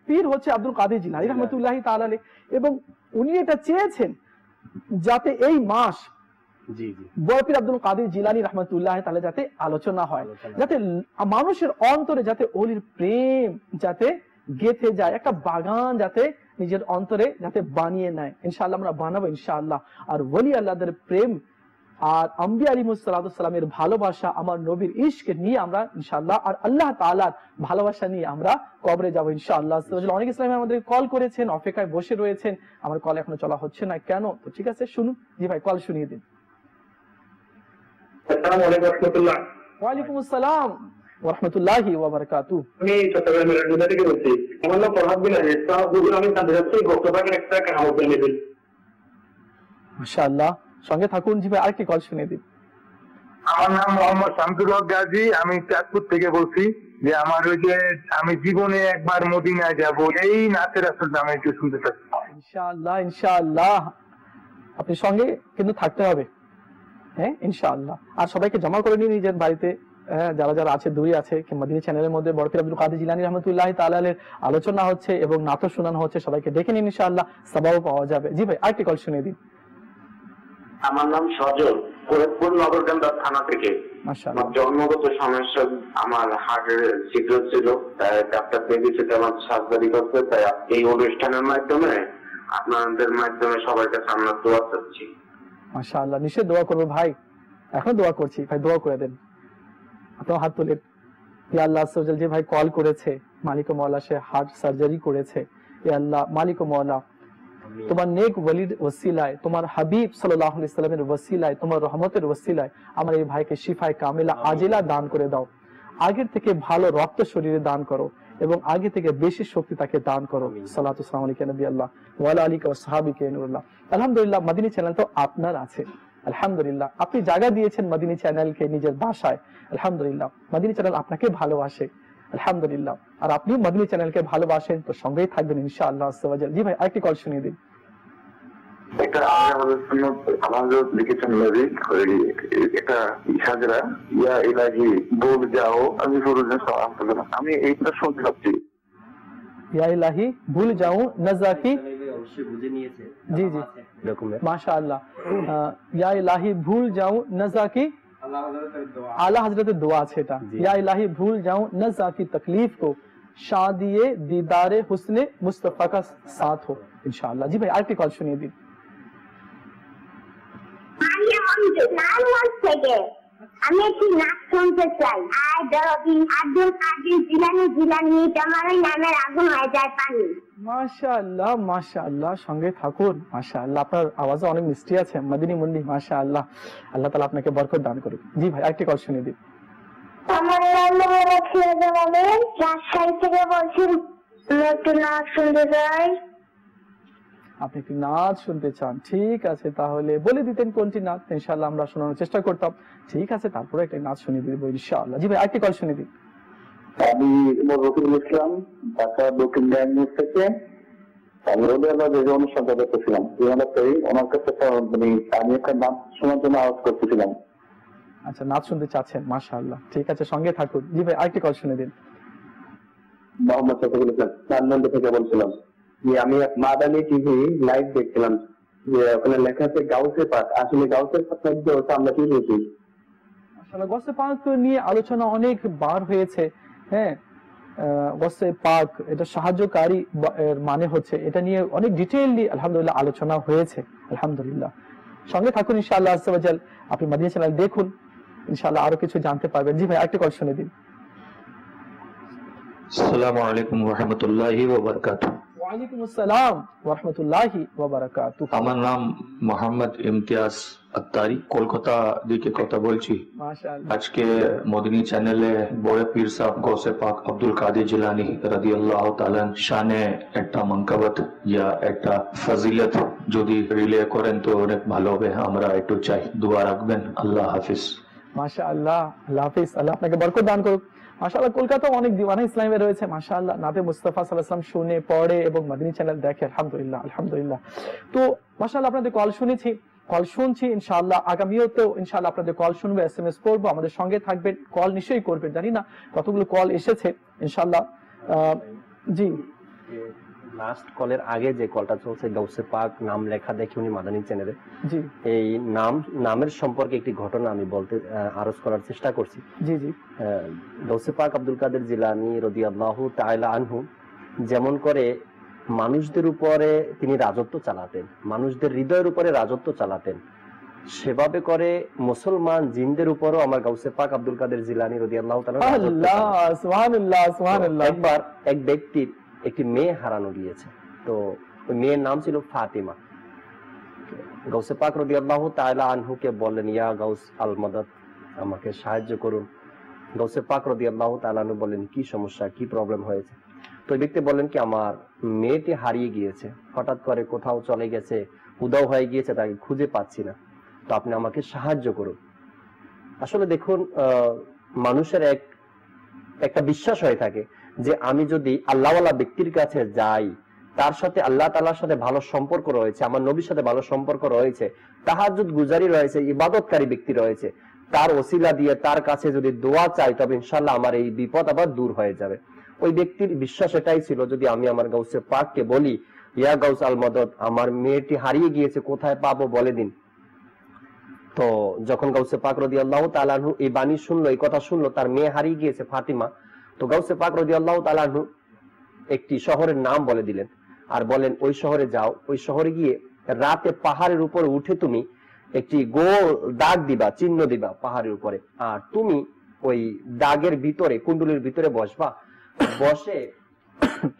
Speaker 2: পীর হচ্ছে আব্দুল কাদের জিলানী রাহমাতুল্লাহি তাআলা আলাইহি, এবং উনি এটা চেয়েছেন যাতে এই মাস বড় পীর আব্দুল কাদের জিলানী রাহমাতুল্লাহি তাআলা যাতে আলোচনা হয়, যাতে মানুষের অন্তরে যাতে ওলির প্রেম যাতে গেঁথে যায়, একটা বাগান যাতে নিজের অন্তরে যাতে বানিয়ে নেয়। ইনশাআল্লাহ আমরা বানাবো ইনশাআল্লাহ। আর ওলি আল্লাহদের প্রেম আর আম্বিয়া আলাইহিস সালামের ভালোবাসা, আমার নবীর ইশক নিয়ে আমরা ইনশাআল্লাহ, আর আল্লাহ তাআলার ভালোবাসা নিয়ে আমরা কবরে যাব ইনশাআল্লাহ। অনেক ইসলামী আমাদের কল করেছেন, অপেক্ষায় বসে রয়েছেন, আমার কল এখনো চলা হচ্ছে না কেন? তো ঠিক আছে, শুনুন। জি ভাই, কল শুনিয়ে দিন।
Speaker 13: আসসালামু আলাইকুম রাহমাতুল্লাহ।
Speaker 2: ওয়া আলাইকুম আসসালাম ওয়া রাহমাতুল্লাহি ওয়া বারাকাতুহু।
Speaker 13: আমি চট্টগ্রামের রাজুদা থেকে বলছি। আমার নাম ফরহাদ বিন আলী। আমি জানতে চাচ্ছি বক্তব্যের একটা কারণ বলে দিন।
Speaker 2: মাশাআল্লাহ, সঙ্গে থাকুন। জি ভাই, আরেকটি কল শুনিয়ে দিন।
Speaker 14: আমার নাম মোহাম্মদ শামসুল হক গাজী, আমি চাঁদপুর থেকে বলছি। যে আমার ওই যে আমি জীবনে একবার মদিনায় যাব, এই নাচের আসলে আমি একটু শুনতে চাচ্ছি।
Speaker 2: ইনশাআল্লাহ ইনশাআল্লাহ, আপনি সঙ্গে কিন্তু থাকতে হবে, হ্যাঁ ইনশাআল্লাহ। আর সবাইকে জমা করে নিন নিজের বাড়িতে, যারা যারা আছে দূরে আছে, মাদিনী চ্যানেলের মধ্যে বড় পীর আব্দুল কাদের জিলানী রাহমাতুল্লাহি তাআলা আলাইহির আলোচনা হচ্ছে এবং নাত শোনানো হচ্ছে, সবাইকে ডেকে নিন ইনশাআল্লাহ, সওয়াব পাওয়া যাবে। জি ভাই, আরেকটি কল শুনিয়ে দিন।
Speaker 15: আমার নাম সজল, ফরিদপুর নগরকান্দা থানা থেকে। আমার জন্মগত সমস্যা, আমার হার্টের ছিদ্র ছিল, তাই ডাক্তার দেখেছে, আমার সার্জারি করতে। তাই এই অনুষ্ঠানের মাধ্যমে আপনাদের মাধ্যমে সবার কাছে আমরা দোয়া চাচ্ছি।
Speaker 2: মাশাআল্লাহ, নিশ্চয়ই দোয়া করবো ভাই, এখন দোয়া করছি ভাই, দোয়া করে দেন। আপনার হাত তুলেন। ইয়া আল্লাহ সুবহানাহু যে ভাই কল করেছে, মালিক ও মাওলা, সে হার্ট সার্জারি করেছে। ইয়া আল্লাহ মালিক ও মাওলা, তোমার নেক ওয়ালির ওসিলায়, তোমার হাবিব সাল্লাল্লাহু আলাইহি সাল্লামের ওসিলায়, তোমার রহমতের ওসিলায় আমার এই ভাইকে শিফায়ে কামিলা আজিলা দান করে দাও। আগের থেকে ভালো রক্ত শরীরে দান করো এবং আগে থেকে বেশি শক্তি তাকে দান করো। সালাতু সালামু আলাইকা নবী আল্লাহ ওয়া আলা আলিকা ওয়া সাহাবিকা নূরুল্লাহ। আলহামদুলিল্লাহ, মাদিনী চ্যানেল তো আপনার আছে, আলহামদুলিল্লাহ। আপনি জায়গা দিয়েছেন মাদিনী চ্যানেলকে নিজের বাসায়, আলহামদুলিল্লাহ। মাদিনী চ্যানেল আপনাকে ভালোবাসে, আলহামদুলিল্লাহ। আর আপনি মাদিনী চ্যানেলকে ভালোবাসেন, তো সঙ্গেই থাকবেন ইনশাআল্লাহ আজ্জা ওয়া জাল। জি ভাই, আরেকটি কল শুনিয়ে দিন।
Speaker 14: এটা আমাদের আমাদের লিখেছেন নবী এটা ইসাজরা ইয়া ইলাহি বল যাও, আমি আমি এইটা শুনতে পাচ্ছি।
Speaker 2: ইয়া ইলাহি ভুল যাও নাজাকি, জি জি মাশাআল্লাহ। ইয়া ইলাহি ভুল যাও নাজাকি, আলা হযরতের দোয়া আছে এটা। ইয়া ইলাহি ভুল যাও নাজাকি তকলিফ কো, শাদিয়ে দीदारे हुस्ने मुस्तफा का साथ हो इंशाअल्लाह। জি ভাই, আরেকটি কল শুনিয়ে দিন।
Speaker 9: আমি একটি নাচ শুনতে চাই। আব্দুল কাদের জিলানী জিলানী তোমার নামের আগুন হয়ে যায় পানি।
Speaker 2: মাশাআল্লাহ মাশাআল্লাহ, সঙ্গে থাকুন। মাশাআল্লাহ, আপনার আওয়াজে অনেক মিষ্টি আছে, মদিনী মুন্নি, মাশাআল্লাহ। আল্লাহ তাআলা আপনাকে বরকত দান করুন। জি ভাই, আরেকটি কল শুনিয়ে দিন।
Speaker 9: আমার নাম মোহাম্মদ সিরাজুল আলম, রাজশাহী থেকে বলছি। একটু নাচ শুনতে চাই।
Speaker 2: আপনি একটি নাচ শুনতে চান, ঠিক আছে, তাহলে বলে দিতেন কোনটি নাচ, ইনশাআল্লাহ আমরা শোনানোর চেষ্টা করতাম। ঠিক আছে, তারপরে একটা নাচ শুনিয়ে দিব ইনশাআল্লাহ। জি ভাই, আরেকটি কল শুনিয়ে দিন।
Speaker 10: আমি রফিকুল ইসলাম, ঢাকা দক্ষিণ ডায়াগনোস থেকে। আমি যে অনুষ্ঠানটা দেখতেছিলাম, ওনার কাছে আমি একটা নাচ শোনার জন্য আওয়াজ করতেছিলাম।
Speaker 2: আচ্ছা, নাচ শুনতে চাচ্ছেন, মাশাআল্লাহ, ঠিক আছে, সঙ্গে থাকুন। জি ভাই, আরেকটি কল শুনে দিন।
Speaker 10: মোহাম্মদ রফিকুল ইসলাম, নারায়ণগঞ্জ থেকে বলছিলাম। যে আমি মাদানী টিভি লাইভ দেখছিলাম, যে ওখানে লেখা আছে গাউসে পাক। আসলে গাউসের পাক আমরা কি বলছি?
Speaker 2: মাশাআল্লাহ, গাউসে পাক নিয়ে আলোচনা অনেক বার হয়েছে। হ্যাঁ, গাউসে পাক এটা সাহায্যকারী মানে হচ্ছে, এটা নিয়ে অনেক ডিটেইললি আলহামদুলিল্লাহ আলোচনা হয়েছে, আলহামদুলিল্লাহ। সঙ্গে থাকুন ইনশাআল্লাহ আজ্জা ওয়া জাল। আপনি মাদিনী চ্যানেল দেখুন, ইনশাআল্লাহ আরো কিছু জানতে পারবেন। জি ভাই, আরেকটা কল শুনে দিন।
Speaker 16: আসসালামু আলাইকুম ওয়া রাহমাতুল্লাহি ওয়া বারাকাতুহু।
Speaker 2: ওয়া আলাইকুম আসসালাম ওয়া রাহমাতুল্লাহি ওয়া বারাকাতুহু।
Speaker 16: আমার নাম মোহাম্মদ ইমতিয়াজ আত্তারি, কলকাতা থেকে কথা বলছি।
Speaker 2: মাশাআল্লাহ।
Speaker 16: আজকে মদিনী চ্যানেলে বড় পীর সাহেব গৌসে পাক আব্দুল কাদের জিলানী রাদিয়াল্লাহু তাআলা শানে একটা মানকাবত ইয়া একটা ফজিলত যদি রিলে করেন তো অনেক ভালো হবে, আমরা একটু চাই, দোয়া রাখবেন। আল্লাহ হাফেজ।
Speaker 2: মাশাআল্লাহ, আল্লাহ হাফেজ, আল্লাহ আপনাকে বরকত দান করুক। মাশাআল্লাহ, কলকাতায় অনেক দিওয়ানা ইসলামে রয়েছে মাশাআল্লাহ, নাতে মুস্তাফা সাল্লাল্লাহু আলাইহি ওয়াসাল্লাম শুনে পড়ে এবং মদিনী চ্যানেল দেখে। আলহামদুলিল্লাহ, আলহামদুলিল্লাহ। তো মাশাআল্লাহ আপনাদের কল শুনেছি, কল শুনছি, ইনশাআল্লাহ আগামীও তো ইনশাআল্লাহ আপনাদের কল শুনবো, এসএমএস করবো, আমাদের সঙ্গে থাকবেন, কল নিশ্চয়ই করবেন। জানি না কতগুলো কল এসেছে ইনশাআল্লাহ। জি,
Speaker 11: লাস্ট কলের আগে যে কলটা চলছে গাউসে পাক নাম লেখা দেখি উনি মাদানী চ্যানেলে,
Speaker 2: জি,
Speaker 11: এই নামের সম্পর্কে একটি ঘটনা আমি বলতে আরজ করার চেষ্টা করছি।
Speaker 2: জি জি।
Speaker 11: গাউসে পাক আব্দুল কাদের জিলানী রাদিয়াল্লাহু তাআলা আনহু যেমন করে মানুষদের উপরে তিনি রাজত্ব চালাতেন, মানুষদের হৃদয়ের উপরে রাজত্ব চালাতেন, সেভাবে করে মুসলমান জিনদের উপরও আমার গাউসে পাক আব্দুল কাদের জিলানী রাদিয়াল্লাহু তাআলা
Speaker 2: আল্লাহ সুবহানাল্লাহ সুবহানাল্লাহ।
Speaker 11: একবার এক ব্যক্তির একটি মেয়ে হারানো গিয়েছে, তো ওই মেয়ের নাম ছিল ফাতিমা। গাউসে পাক রাদিয়াল্লাহু তাআলা আনহুকে বললেন, ইয়া গাউস আল মাদাদ, আমাকে সাহায্য করুন। গাউসে পাক রাদিয়াল্লাহু তাআলা আনহু বললেন, কি সমস্যা, কি প্রবলেম হয়েছে? তো ওই ব্যক্তি বললেন কি, আমার মেয়েটি হারিয়ে গিয়েছে, হঠাৎ করে কোথাও চলে গেছে, উধাও হয়ে গিয়েছে, তাকে খুঁজে পাচ্ছি না, তো আপনি আমাকে সাহায্য করুন। আসলে দেখুন, মানুষের একটা বিশ্বাস হয়ে থাকে যে আমি যদি আল্লাহওয়ালা ব্যক্তির কাছে যাই, তার সাথে আল্লাহ তাআলার সাথে ভালো সম্পর্ক রয়েছে, আমার নবীর সাথে ভালো সম্পর্ক রয়েছে, তাহাজ্জুদ গুজারি রয়েছে, ইবাদতকারী ব্যক্তি রয়েছে, তার ওসিলা দিয়ে তার কাছে যদি দোয়া চাই, তবে ইনশাআল্লাহ আমার এই বিপদ আবার দূর হয়ে যাবে। ওই ব্যক্তির বিশ্বাস এটাই ছিল, যদি আমি আমার গাউসে পাককে বলি, ইয়া গাউস আল মাদাদ, আমার মেয়েটি হারিয়ে গিয়েছে, কোথায় পাবো বলে দিন। তো যখন গাউসে পাক রাদিয়াল্লাহু তাআলা আনহু এই বাণী শুনলো, এই কথা শুনলো, তার মেয়ে হারিয়ে গিয়েছে ফাতিমা, তো গাউসে পাক রাদিয়াল্লাহু তাআলা আনহু একটি শহরের নাম বলে দিলেন আর বলেন, ওই শহরে যাও, ওই শহরে গিয়ে রাতে পাহাড়ের উপরে উঠে তুমি একটি গোল দাগ দিবা, চিহ্ন দিবা পাহাড়ের উপরে, আর তুমি ওই দাগের ভিতরে, কুণ্ডুলির ভিতরে বসবা, বসে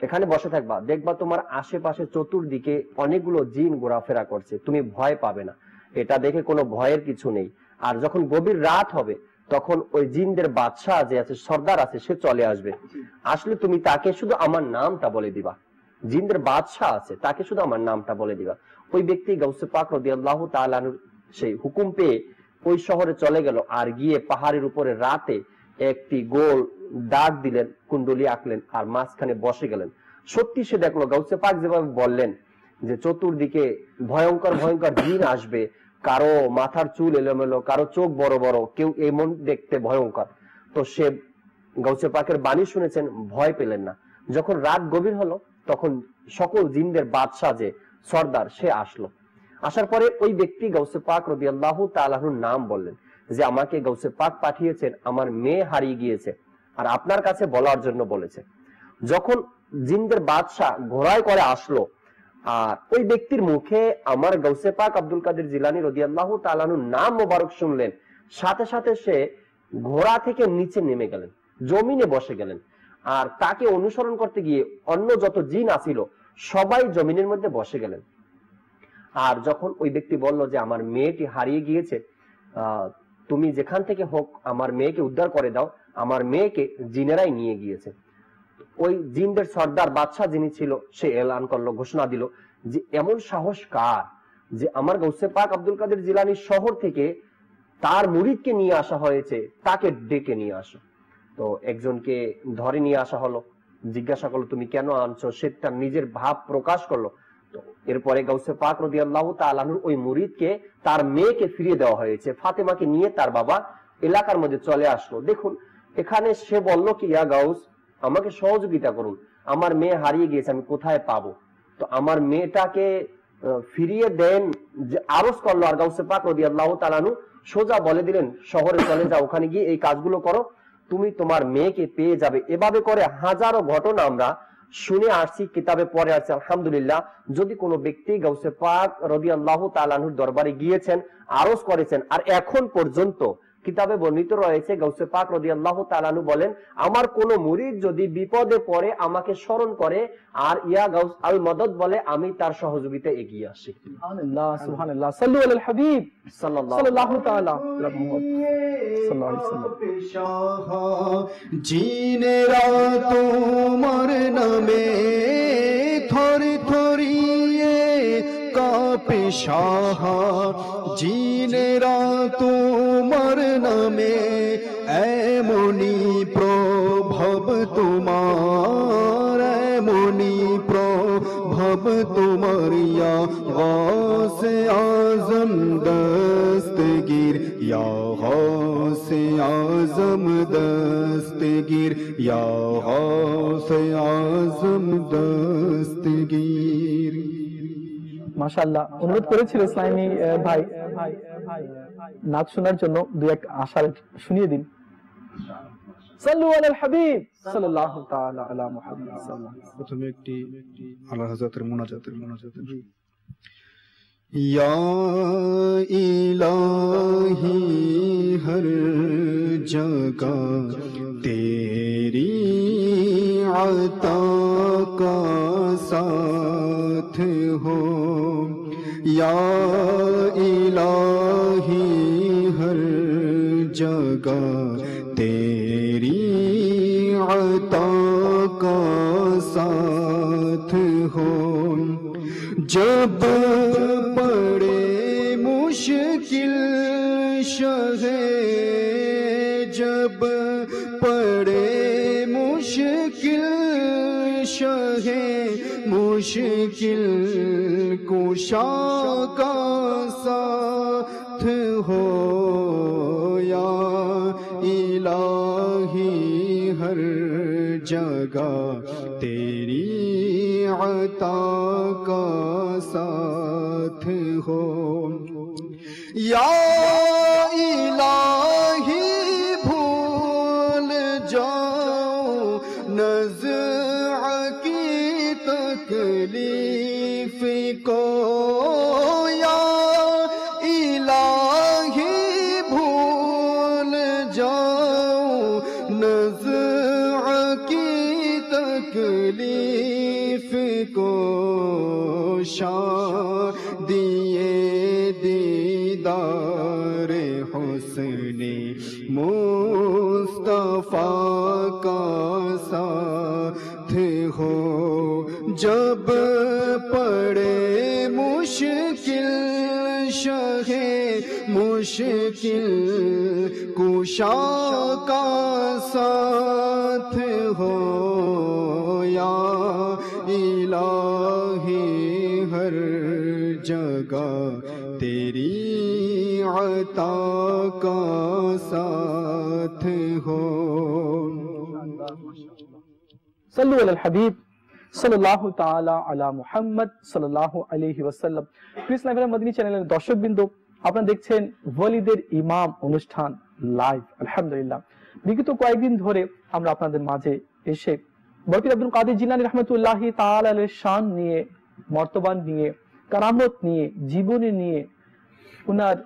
Speaker 11: এখানে বসে থাকবা, দেখবা তোমার আশেপাশে চতুর্দিকে অনেকগুলো জিন ঘোরাফেরা করছে, তুমি ভয় পাবে না, এটা দেখে কোনো ভয়ের কিছু নেই। আর যখন গভীর রাত হবে, তখন ওই জিনদের বাদশাহ যে আছে, সর্দার আছে, সে চলে আসবে, আসলে তুমি তাকে শুধু আমার নামটা বলে দিবা, জিনদের বাদশাহ আছে, তাকে শুধু আমার নামটা বলে দিবা। ওই ব্যক্তি গাউসে পাক রাদিয়াল্লাহু তাআলা আনহুর সেই হুকুম পেয়ে ওই শহরে চলে গেল, আর গিয়ে পাহাড়ের উপরে রাতে একটি গোল দাগ দিলেন, কুণ্ডলি আঁকলেন, আর মাঝখানে বসে গেলেন। সত্যি সে দেখলো গাউসে পাক যেভাবে বললেন যে চতুর্দিকে ভয়ঙ্কর ভয়ঙ্কর জিন আসবে, কারো মাথার চুল এলোমেলো, কারো চোখ বড় বড়, কেউ এমন দেখতে ভয়ঙ্কর। তো সে গাউসে পাকের বাণী শুনেছেন, ভয় পেলেন না। যখন রাত গভীর হলো, তখন সকল জিনদের বাদশাহ যে সর্দার, সে আসলো। আসার পরে ওই ব্যক্তি গাউসে পাক রাদিয়াল্লাহু তাআলা আনহুর নাম বললেন যে আমাকে গাউসে পাক পাঠিয়েছেন, আমার মেয়ে হারিয়ে গিয়েছে, আর আপনার কাছে বলার জন্য বলেছে। যখন জিনদের বাদশাহ ঘোড়ায় করে আসলো, আর ওই ব্যক্তির মুখে আমার গাউসে পাক আব্দুল কাদের জিলানী রাদিয়াল্লাহু তাআলা আনহুর নাম মোবারক শুনলেন, সাথে সাথে সে ঘোড়া থেকে নিচে নেমে গেলেন, জমিনে বসে গেলেন, আর তাকে অনুসরণ করতে গিয়ে অন্য যত জিন আছিল সবাই জমিনের মধ্যে বসে গেলেন। আর যখন ওই ব্যক্তি বলল যে আমার মেয়েটি হারিয়ে গিয়েছে, তুমি যেখান থেকে হোক আমার মেয়েকে উদ্ধার করে দাও, আমার মেয়েকে জিনেরাই নিয়ে গিয়েছে। ওই জিনদের সর্দার বাদশাহ যিনি ছিল, সে এলান করলো, ঘোষণা দিল যে এমন সাহস কার যে আমার গাউসে পাক আব্দুল কাদের জিলানী শহর থেকে তার মুরিদকে নিয়ে আসা হয়েছে, তাকে ডেকে নিয়ে আসো। তো একজনকে ধরে নিয়ে আসা হলো, জিজ্ঞাসা করলো তুমি কেন আনছো, সে তার নিজের ভাব প্রকাশ করলো। তো এরপরে গাউসে পাক রাদিয়াল্লাহু তাআলা আনহুর ওই মুরিদকে, তার মেয়েকে ফিরিয়ে দেওয়া হয়েছে, ফাতেমাকে নিয়ে তার বাবা এলাকার মধ্যে চলে আসলো। দেখুন এখানে সে বলল কি, ইয়া গাউস, আমাকে সহযোগিতা করুন, আমার মেয়ে হারিয়ে গিয়েছে, আমি কোথায় পাবো? তো আমার মেয়েটাকে ফিরিয়ে দেন যে আরজ করলো। আর গাউসে পাক রাদিয়াল্লাহু তাআলা আনহু সোজা বলে দিলেন, শহরে চলে যাও, ওখানে গিয়ে এই কাজগুলো করো, তুমি তোমার মেয়েকে পেয়ে যাবে। এভাবে করে হাজারো ঘটনা আমরা শুনে আসছি, কিতাবে পড়ে আসছি। আলহামদুলিল্লাহ, যদি কোনো ব্যক্তি গাউসে পাক রাদিয়াল্লাহু তাআলা আনহুর দরবারে গিয়েছেন, আরজ করেছেন, আর এখন পর্যন্ত কিতাবে বর্ণিত রয়েছে গাউসে পাক রাদিয়াল্লাহু তাআলা আনহু বলেন, আমার কোন মুরিদ যদি বিপদে পড়ে আমাকে স্মরণ করে আর ইয়া গাউস আল মদদ বলে, আমি তার সহযোগিতায় এগিয়ে আসি।
Speaker 2: সুবহানাল্লাহ সুবহানাল্লাহ, সাল্লু আলাল হাবিব সাল্লাল্লাহু তাআলা আলা মুহাম্মদ সাল্লাল্লাহু আলাইহি ওয়াসাল্লাম।
Speaker 5: জিনেরা তোমার নামে থর থরিয়ে কাঁপে শাহ, জিনেরা তোমার নামে এমনি প্রভাব তোমার, এমনি প্রভাব তোমার ইয়া গাসে আজম দস্তগীর, ইয়া গাসে আজম দস্তগীর, ইয়া গাসে আজম দস্তগীর।
Speaker 2: মাশাআল্লাহ, অনুরোধ করেছিল ইসলামী ভাই নাচ শোনার জন্য, দুই এক আশার শুনিয়ে দিন। সাল্লু আলাল হাবিব সাল্লাল্লাহু তাআলা আলা মুহাম্মদ সাল্লাল্লাহু আলাইহি ওয়াসাল্লাম।
Speaker 4: প্রথমে একটি আলা হযরতের মুনাজাতের ইয়া ইলাহি হর জগহ তেরি আতা কা সাথ হো, या इलाही हर जगह तेरी अता का साथ हो, जब पड़े मुश्किल शहे, जब पड़े मुश्किल शहे, मुश्किल कुशा का साथ हो, या इलाही हर जगह तेरी अता का साथ हो, या इलाही भूल जाओ नज़्अ की तकलीफ को, या इलाही भूल जाओ नज़्अ की तकलीफ को, शादिए दीदार हुस्ने मुस्तफा का साथ हो, जब पड़े मुश्किल शहे, मुश्किल कुशा का साथ हो, या इलाही हर जगह तेरी अता का साथ हो।
Speaker 2: সাল্লু আলাল হাবিব সাল্লাল্লাহু তাআলা আলা মুহাম্মদ সাল্লাল্লাহু আলাইহি ওয়াসাল্লাম। প্রিয় ইসলামী মদিনী চ্যানেলের দর্শকবৃন্দ, আপনারা দেখছেন ওয়ালিদের ইমাম অনুষ্ঠান লাইভ। আলহামদুলিল্লাহ, বিগত কয়েকদিন ধরে আমরা আপনাদের মাঝে এসে বরকত আব্দুল কাদের জিলানী রাহমাতুল্লাহি তাআলা আলাইহির শান নিয়ে, মর্তবান নিয়ে, কারামত নিয়ে, জীবনী নিয়ে, উনার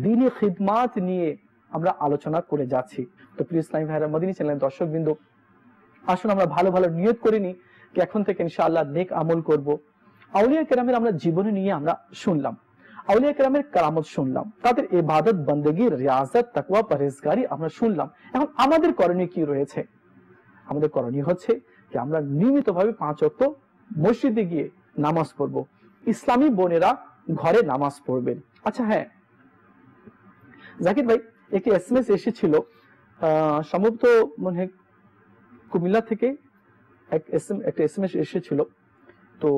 Speaker 2: দ্বীনি খিদমাত নিয়ে আমরা আলোচনা করে যাচ্ছি। তো প্রিয় ইসলামী ভাইরা মদিনী চ্যানেলের দর্শকবৃন্দ, আসুন আমরা ভালো ভালো নিয়ত করে নিই কি এখন থেকে ইনশাআল্লাহ নেক আমল করব। আউলিয়া কেরামের আমরা জীবনী নিয়ে আমরা শুনলাম, আউলিয়া কেরামের কারামত শুনলাম, তাদের ইবাদত বন্দেগী রিয়াজত তাকওয়া পরহেজগারি আমরা শুনলাম। এখন আমাদের করণীয় কি রয়েছে? আমাদের করণীয় হচ্ছে যে আমরা নিয়মিতভাবে 5 ওয়াক্ত মসজিদে গিয়ে নামাজ পড়ব। ইসলামী বোনেরা ঘরে নামাজ পড়বেন। আচ্ছা হ্যাঁ জাকির ভাই, একটি এসএমএস এসেছিল, সম্ভবত মনে হয় কুমিল্লা থেকে একটা এসএমএস এসেছিল। তো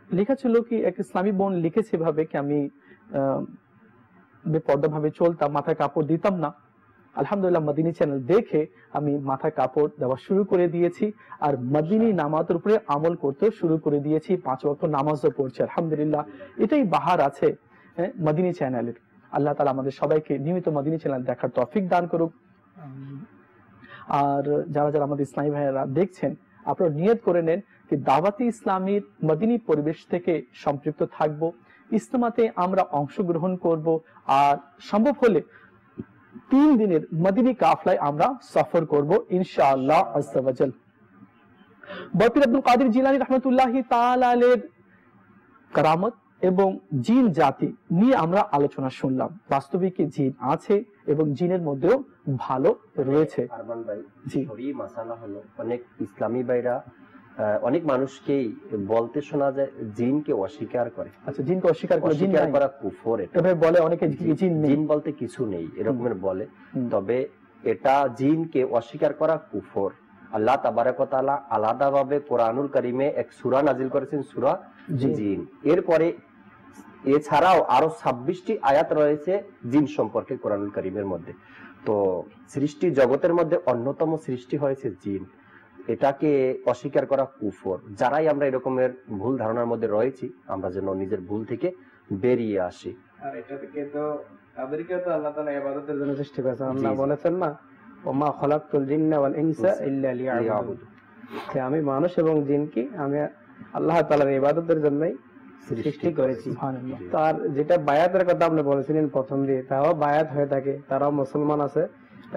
Speaker 2: লেখা ছিল কি, এক ইসলামী বোন লিখেছে ভাবে কি আমি বেপর্দা ভাবে চলতাম, মাথায় কাপড় দিতাম না। আলহামদুলিল্লাহ মদিনী চ্যানেল দেখে আমি মাথায় কাপড় দেওয়া শুরু করে দিয়েছি, আর মদিনী নামাজের উপরে আমল করতে শুরু করে দিয়েছি। 5 ওয়াক্ত নামাজও পড়ছি আলহামদুলিল্লাহ। এটাই বাহার আছে মদিনী চ্যানেলের। আল্লাহ তাআলা আমাদের সবাইকে নিয়মিত মদিনী চ্যানেল দেখার তৌফিক দান করুক। আর যারা যারা আমাদের ইসলামী ভাইয়েরা দেখছেন, আপনারা নিয়ত করে নেন কি দাওয়াতি ইসলামীর মদিনী পরিবেশ থেকে সম্পৃক্ত থাকব, ইজতেমাতে আমরা অংশগ্রহণ করব, আর সম্ভব হলে 3 দিনের মদিনী কাফলায় আমরা সফর করব ইনশাআল্লাহ আজ্জা ওয়া জাল। বরপীর আব্দুল কাদের জিলানী রাহমাতুল্লাহি তাআলা আলাইহির কারামত এবং জিন জাতি নিয়ে আমরা আলোচনা শুনলাম। বাস্তবিক জিন আছে এবং জিনের মধ্যেও ভালো রয়েছে।
Speaker 11: আরমান ভাই, জি মাসালা হলো অনেক ইসলামী ভাইরা অনেক মানুষকেই বলতে শোনা যায় জিনকে অস্বীকার করে।
Speaker 2: আচ্ছা, জিনকে অস্বীকার করে, জিন
Speaker 11: অস্বীকার করা কুফর।
Speaker 2: তবে বলে অনেকে জিন নেই,
Speaker 11: জিন বলতে কিছু নেই এরকমের বলে, তবে এটা জিনকে অস্বীকার করা কুফর। আল্লাহ তাবারক ওয়া তাআলা আলাদাভাবে কোরআনুল কারীমে এক সূরা নাজিল করেছেন, সূরা জিন। এরপরে এছাড়াও আরো 26টি আয়াত রয়েছে জিন সম্পর্কে কোরআনুল কারীমের মধ্যে। তো সৃষ্টি জগতের মধ্যে অন্যতম সৃষ্টি হয়েছে জিন, এটাকে অস্বীকার করা কুফর। যারাই আমরা এরকমের ভুল ধারণার মধ্যে রয়েছি, আমরা যেন নিজের ভুল থেকে বেরিয়ে আসি।
Speaker 6: আর এটা থেকে তো তাদেরকে তো আল্লাহ তাআলা ইবাদতের জন্য সৃষ্টি করেছেন। আল্লাহ বলেছেন না, ওমা খলাকতুল জিন্না ওয়াল ইনসা ইল্লা লিয়াবুদুন, যে আমি মানুষ এবং জিনকে আমি আল্লাহ তাআলার ইবাদতের জন্যই সৃষ্টি করেছি। তার যেটা বায়াতের কথা আপনি বলেছিলেন প্রথম দিয়ে, তাও বায়াত হয়ে থাকে, তারাও মুসলমান আছে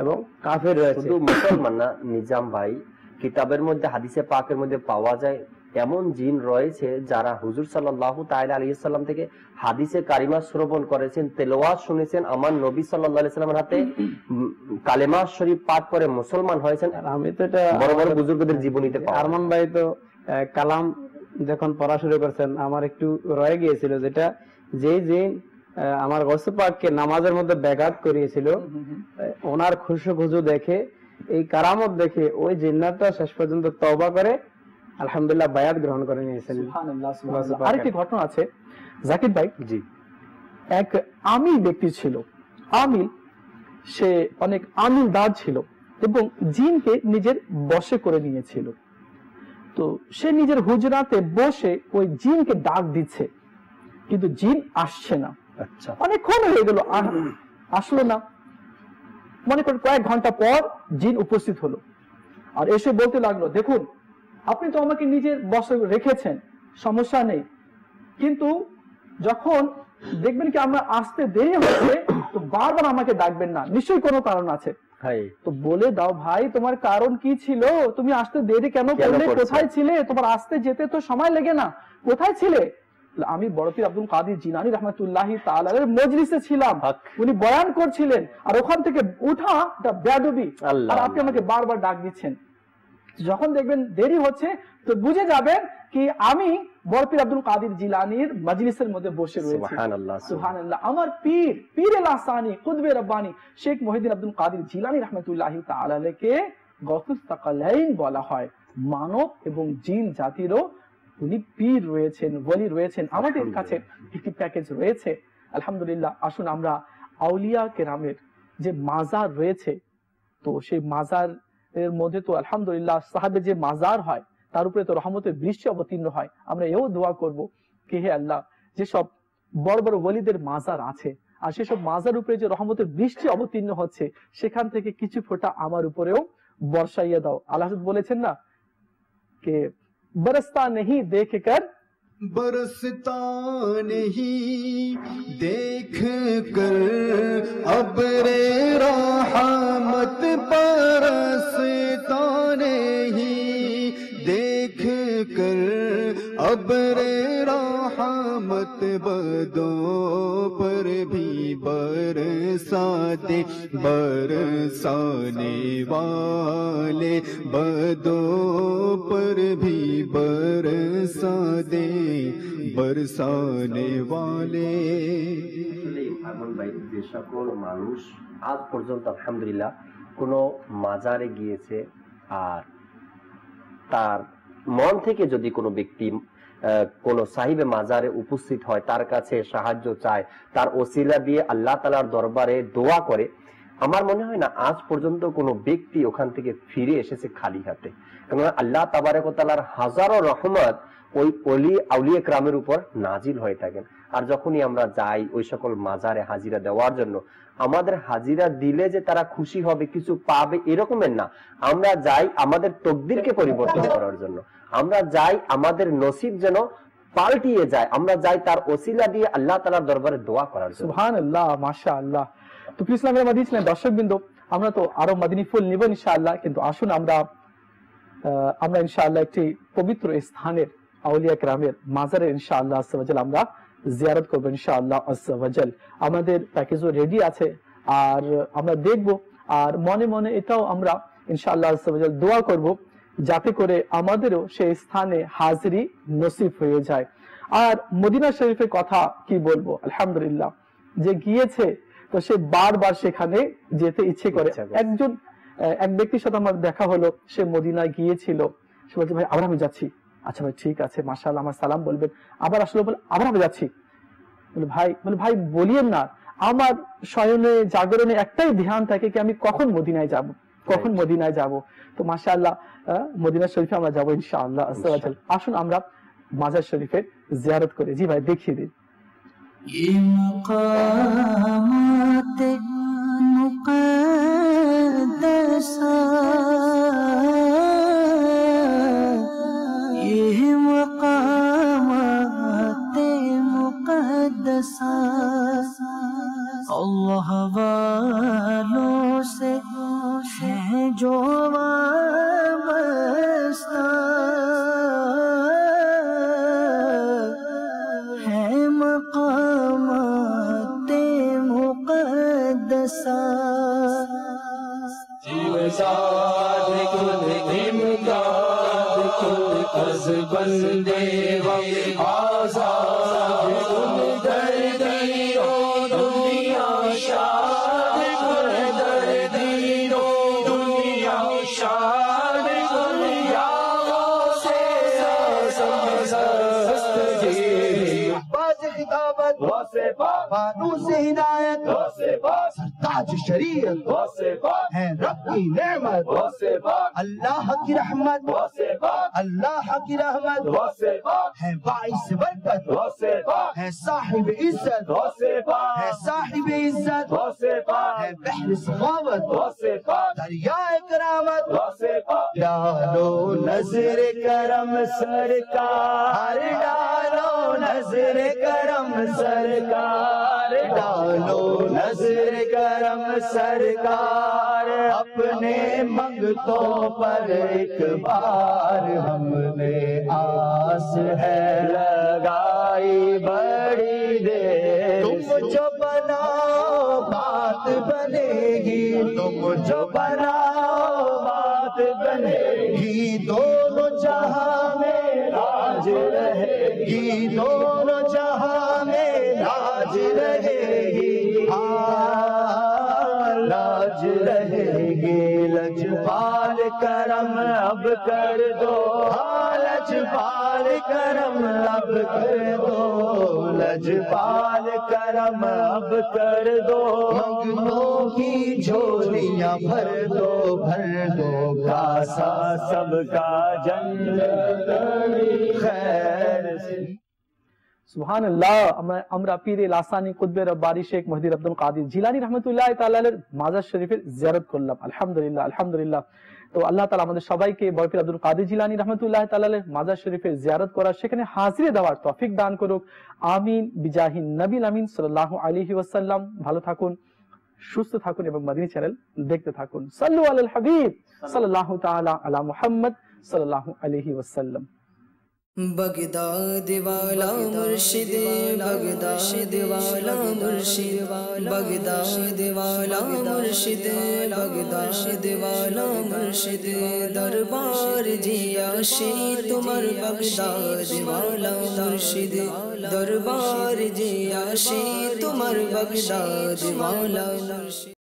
Speaker 6: এবং কাফের রয়েছে।
Speaker 11: শুধু মুসলমান না নিজাম ভাই, কিতাবের মধ্যে হাদিসে পাকের মধ্যে পাওয়া যায় এমন জিন রয়েছে যারা হুজুর সাল্লাল্লাহু তাআলা আলাইহি সাল্লাম থেকে হাদিসে কারিমা শ্রবণ করেছেন, তেলাওয়াত শুনেছেন, আমার নবী সাল্লাল্লাহু আলাইহি সাল্লামের হাতে কালেমা শরীফ পাঠ করে মুসলমান হয়েছেন।
Speaker 6: আমি তো এটা
Speaker 11: বড় বড় বুজুর্গদের জীবনীতে পাওয়া।
Speaker 6: আরমান ভাই তো কালাম যখন পড়া শুরু করছেন, আমার একটু রয়ে গিয়েছিল যেটা, যে জিন আমার গৌসে পাককে নামাজের মধ্যে ব্যাঘাত করিয়েছিল, ওনার খুশু দেখে, এই কারামত দেখে ওই জিন্নাতটা শেষ পর্যন্ত তওবা করে আলহামদুলিল্লাহ বায়াত গ্রহণ করে নিয়েছেন।
Speaker 2: সুবহানাল্লাহ, সুবহানাল্লাহ। আরেকটি ঘটনা আছে জাকির ভাই।
Speaker 11: জি।
Speaker 2: এক আমিল ব্যক্তি ছিল, আমিল, সে অনেক আমিলদার ছিল এবং জিনকে নিজের বশে করে নিয়েছিল। তো সে নিজের হুজরাতে বসে ওই জিনকে ডাক দিচ্ছে, কিন্তু জিন আসছে না।
Speaker 11: আচ্ছা,
Speaker 2: অনেকক্ষণ হয়ে গেল, আসলো না। মনে করেন কয়েক ঘন্টা পর জিন উপস্থিত হলো আর এসে বলতে লাগলো, দেখুন আপনি তো আমাকে নিজের বশে রেখেছেন, সমস্যা নেই, কিন্তু যখন দেখবেন কি আমরা আসতে দেরি হচ্ছে তো বারবার আমাকে ডাকবেন না, নিশ্চয়ই কোনো কারণ আছে। তো বলে দাও ভাই, তোমার কারণ কি ছিল? তুমি আসতে দেরি কেন করলে? কোথায় ছিলে? তোমার আসতে যেতে তো সময় লেগে না, কোথায় ছিলে? আমি বরপীর আব্দুল কাদের জিলানী রাহমাতুল্লাহি তাআলা এর মজলিসে ছিলাম, উনি বয়ান করছিলেন, আর ওখান থেকে উঠা এটা বেয়াদবি, আর আপনি আমাকে বারবার ডাক দিচ্ছেন। যখন দেখবেন দেরি হচ্ছে তো বুঝে যাবেন কি আমি বরপীর আব্দুল কাদের জিলানীর মজলিসের মধ্যে বসে রয়েছি।
Speaker 11: সুবহানাল্লাহ,
Speaker 2: সুবহানাল্লাহ। আমার পীর লাসানি কুতবে রব্বানি শেখ মুহিউদ্দিন আব্দুল কাদের জিলানী রাহমাতুল্লাহি তাআলা আলাইহিকে গাউসুস সাকালাইন বলা হয়। মানব এবং জিন জাতিরও উনি পীর রয়েছেন, ওলি রয়েছেন। আমাদের কাছে একটি প্যাকেজ রয়েছে আলহামদুলিল্লাহ। আসুন আমরা আউলিয়া কেরামের যে মাজার রয়েছে, তো সেই মাজার এর মধ্যে তো আলহামদুলিল্লাহ সাহাবে যে মাজার হয় তার উপরে তো রহমতের বৃষ্টি অবতীর্ণ হয়। আমরা এও দোয়া করব কি হে আল্লাহ, যেসব বড় বড় ওলিদের মাজার আছে আর সেসব মাজার উপরে যে রহমতের বৃষ্টি অবতীর্ণ হচ্ছে, সেখান থেকে কিছু ফোঁটা আমার উপরেও বর্ষাইয়া দাও। আল্লাহ বলেছেন না কে बरसता नहीं देख कर,
Speaker 5: बरसता नहीं देख कर अबरे रहमत, बरसता नहीं देख कर अबरे रहमत, बदों पर भी बरसा दे बरसाने वाले, बदों पर भी बरसा दे बरसाने वाले।
Speaker 11: যে সকল মানুষ আজ পর্যন্ত আলহামদুলিল্লাহ কোনো মাজারে গিয়েছে আর তার মন থেকে যদি কোনো ব্যক্তি কোন সাহিবে মাজারে উপস্থিত হয়, তার কাছে সাহায্য চায়, তার ওসিলা দিয়ে আল্লাহ তাআলার দরবারে দোয়া করে, আমার মনে হয় না আজ পর্যন্ত কোনো ব্যক্তি ওখান থেকে ফিরে এসেছে খালি হাতে। কারণ আল্লাহ তাবারক ওয়া তাআলার হাজারো রহমত ওই ওলি আউলিয়া কেরামের উপর নাজিল হয়ে থাকেন। আর যখনই আমরা যাই ওই সকল মাজারে হাজিরা দেওয়ার জন্য, আমাদের হাজিরা দিলে যে তারা খুশি হবে, কিছু পাবে এরকমের না। আমরা যাই আমাদের তকদিরকে পরিবর্তন করার জন্য, আমরা যাই আমাদের নসিব যেন পাল্টিয়ে যায়, আমরা যাই তার ওসিলা দিয়ে আল্লাহ তাআলার দরবারে দোয়া করার জন্য।
Speaker 2: সুবহানাল্লাহ, মাশাআল্লাহ। তো প্রিয় ইসলামের মাদিনী ছিলেন দর্শকবৃন্দ, আমরা তো আরো মাদিনী ফুল নিব ইনশাআল্লাহ, কিন্তু আসুন আমরা ইনশাআল্লাহ একটি পবিত্র স্থানের আউলিয়া কেরামের মাজারে ইনশাআল্লাহ আজ্জা ওয়া জাল আমরা জিয়ারত করব ইনশাআল্লাহ আজ্জা ওয়া জাল। আমাদের প্যাকেজও রেডি আছে, আর আমরা দেখব, আর মনে মনে এটাও আমরা ইনশাআল্লাহ আজ্জা ওয়া জাল দোয়া করব যাতে করে আমাদেরও সেই স্থানে হাজিরি নসিব হয়ে যায়। আর মদিনা শরীফের কথা কি বলবো, আলহামদুলিল্লাহ, যে গিয়েছে তো সে বারবার সেখানে যেতে ইচ্ছে করে। এক ব্যক্তির সাথে আমার দেখা হলো, সে মদিনায় গিয়েছিল, সে বলছে ভাই আবার আমি যাচ্ছি। আচ্ছা ভাই ঠিক আছে, মাশাআল্লাহ, আমার সালাম বলবেন। আবার আসলে বলে আবার আমি যাচ্ছি। বলে ভাই বলিয়েন না, আমার শয়নে জাগরণে একটাই ধ্যান থাকে কি আমি কখন মদিনায় যাব, কখন মদিনায় যাব। তো মাশাআল্লাহ মদিনা শরীফে আমরা যাবো ইনশাআল্লাহ আজ্জা ওয়া জাল। আসুন আমরা মাজার শরীফের জিয়ারত করে। জি ভাই দেখিয়ে দিন।
Speaker 1: ये मकामात मुक़द्दसा, ये मकामात मुक़द्दसा अल्लाह वालों से है जो वाबस्ता,
Speaker 5: बंदे आजाद दर्दियो दुनिया शाद दर्दियो दुनिया शाद दुनिया से खिताबत फानूस हिदायत सरताज शरीयत है रब की नेमत, अल्लाह की रहमत, अल्लाह की रहमत है बाइस बरकत, है साहिब इज्जत, है साहिब इज्जत, है बहर सखावत, दरियाए करामत। डालो नजर करम सरकार, डालो नजर करम सरकार, डालो नजर करम सरकार, अपने मंगतों पर एक बार हमने आस है लगाई बड़ी देर। तुम जो बनाओ बात बनेगी, तुम जो बनाओ बात बनेगी, दोनों जहां में राज रहेगी, दोनों जहां में राज रहेगी, राज रहेगी। लजपाल करम अब कर दो, लजपाल करम अब कर दो, लजपाल करम अब कर दो। मंगनों की झोलियां भर दो कासा सबका जन्नत खैर।
Speaker 2: সুবহানাল্লাহ। আমরা পীরে লাসানি কুতবে রব্বানি শেখ মুহদ্দির আব্দুল কাদির জিলানী রাহমাতুল্লাহ তাআলা এর মাজার শরীফের জিয়ারত করলাম। আলহামদুলিল্লাহ আলহামদুলিল্লাহ। তো আল্লাহ তাআলা আমাদের সবাইকে বরপীর আব্দুল কাদির জিলানী রাহমাতুল্লাহ তাআলা এর মাজার শরীফের জিয়ারত করার, সেখানে হাজিরি দেওয়ার তৌফিক দান করুক। আমিন বিজাহিন নবীল আমিন সাল্লাল্লাহু আলাইহি ওয়াসাল্লাম। ভালো থাকুন, সুস্থ থাকুন এবং মাদিনী চ্যানেল দেখতে থাকুন। সাল্লু আলাল হাবিব সাল্লাল্লাহু তাআলা আলা মুহাম্মদ সাল্লাল্লাহু আলাইহি ওয়াসাল্লাম।
Speaker 1: बगदाद वाला मुर्शिद, बगदाद वाला मुर्शिद, बगदाद वाला मुर्शिद, बगदाद वाला मुर्शिद, दरबार जिया शे तुमर बगदाद वाला मुर्शिद, दरबार जिया शे तुमर बगदाद वाला मुर्शिद।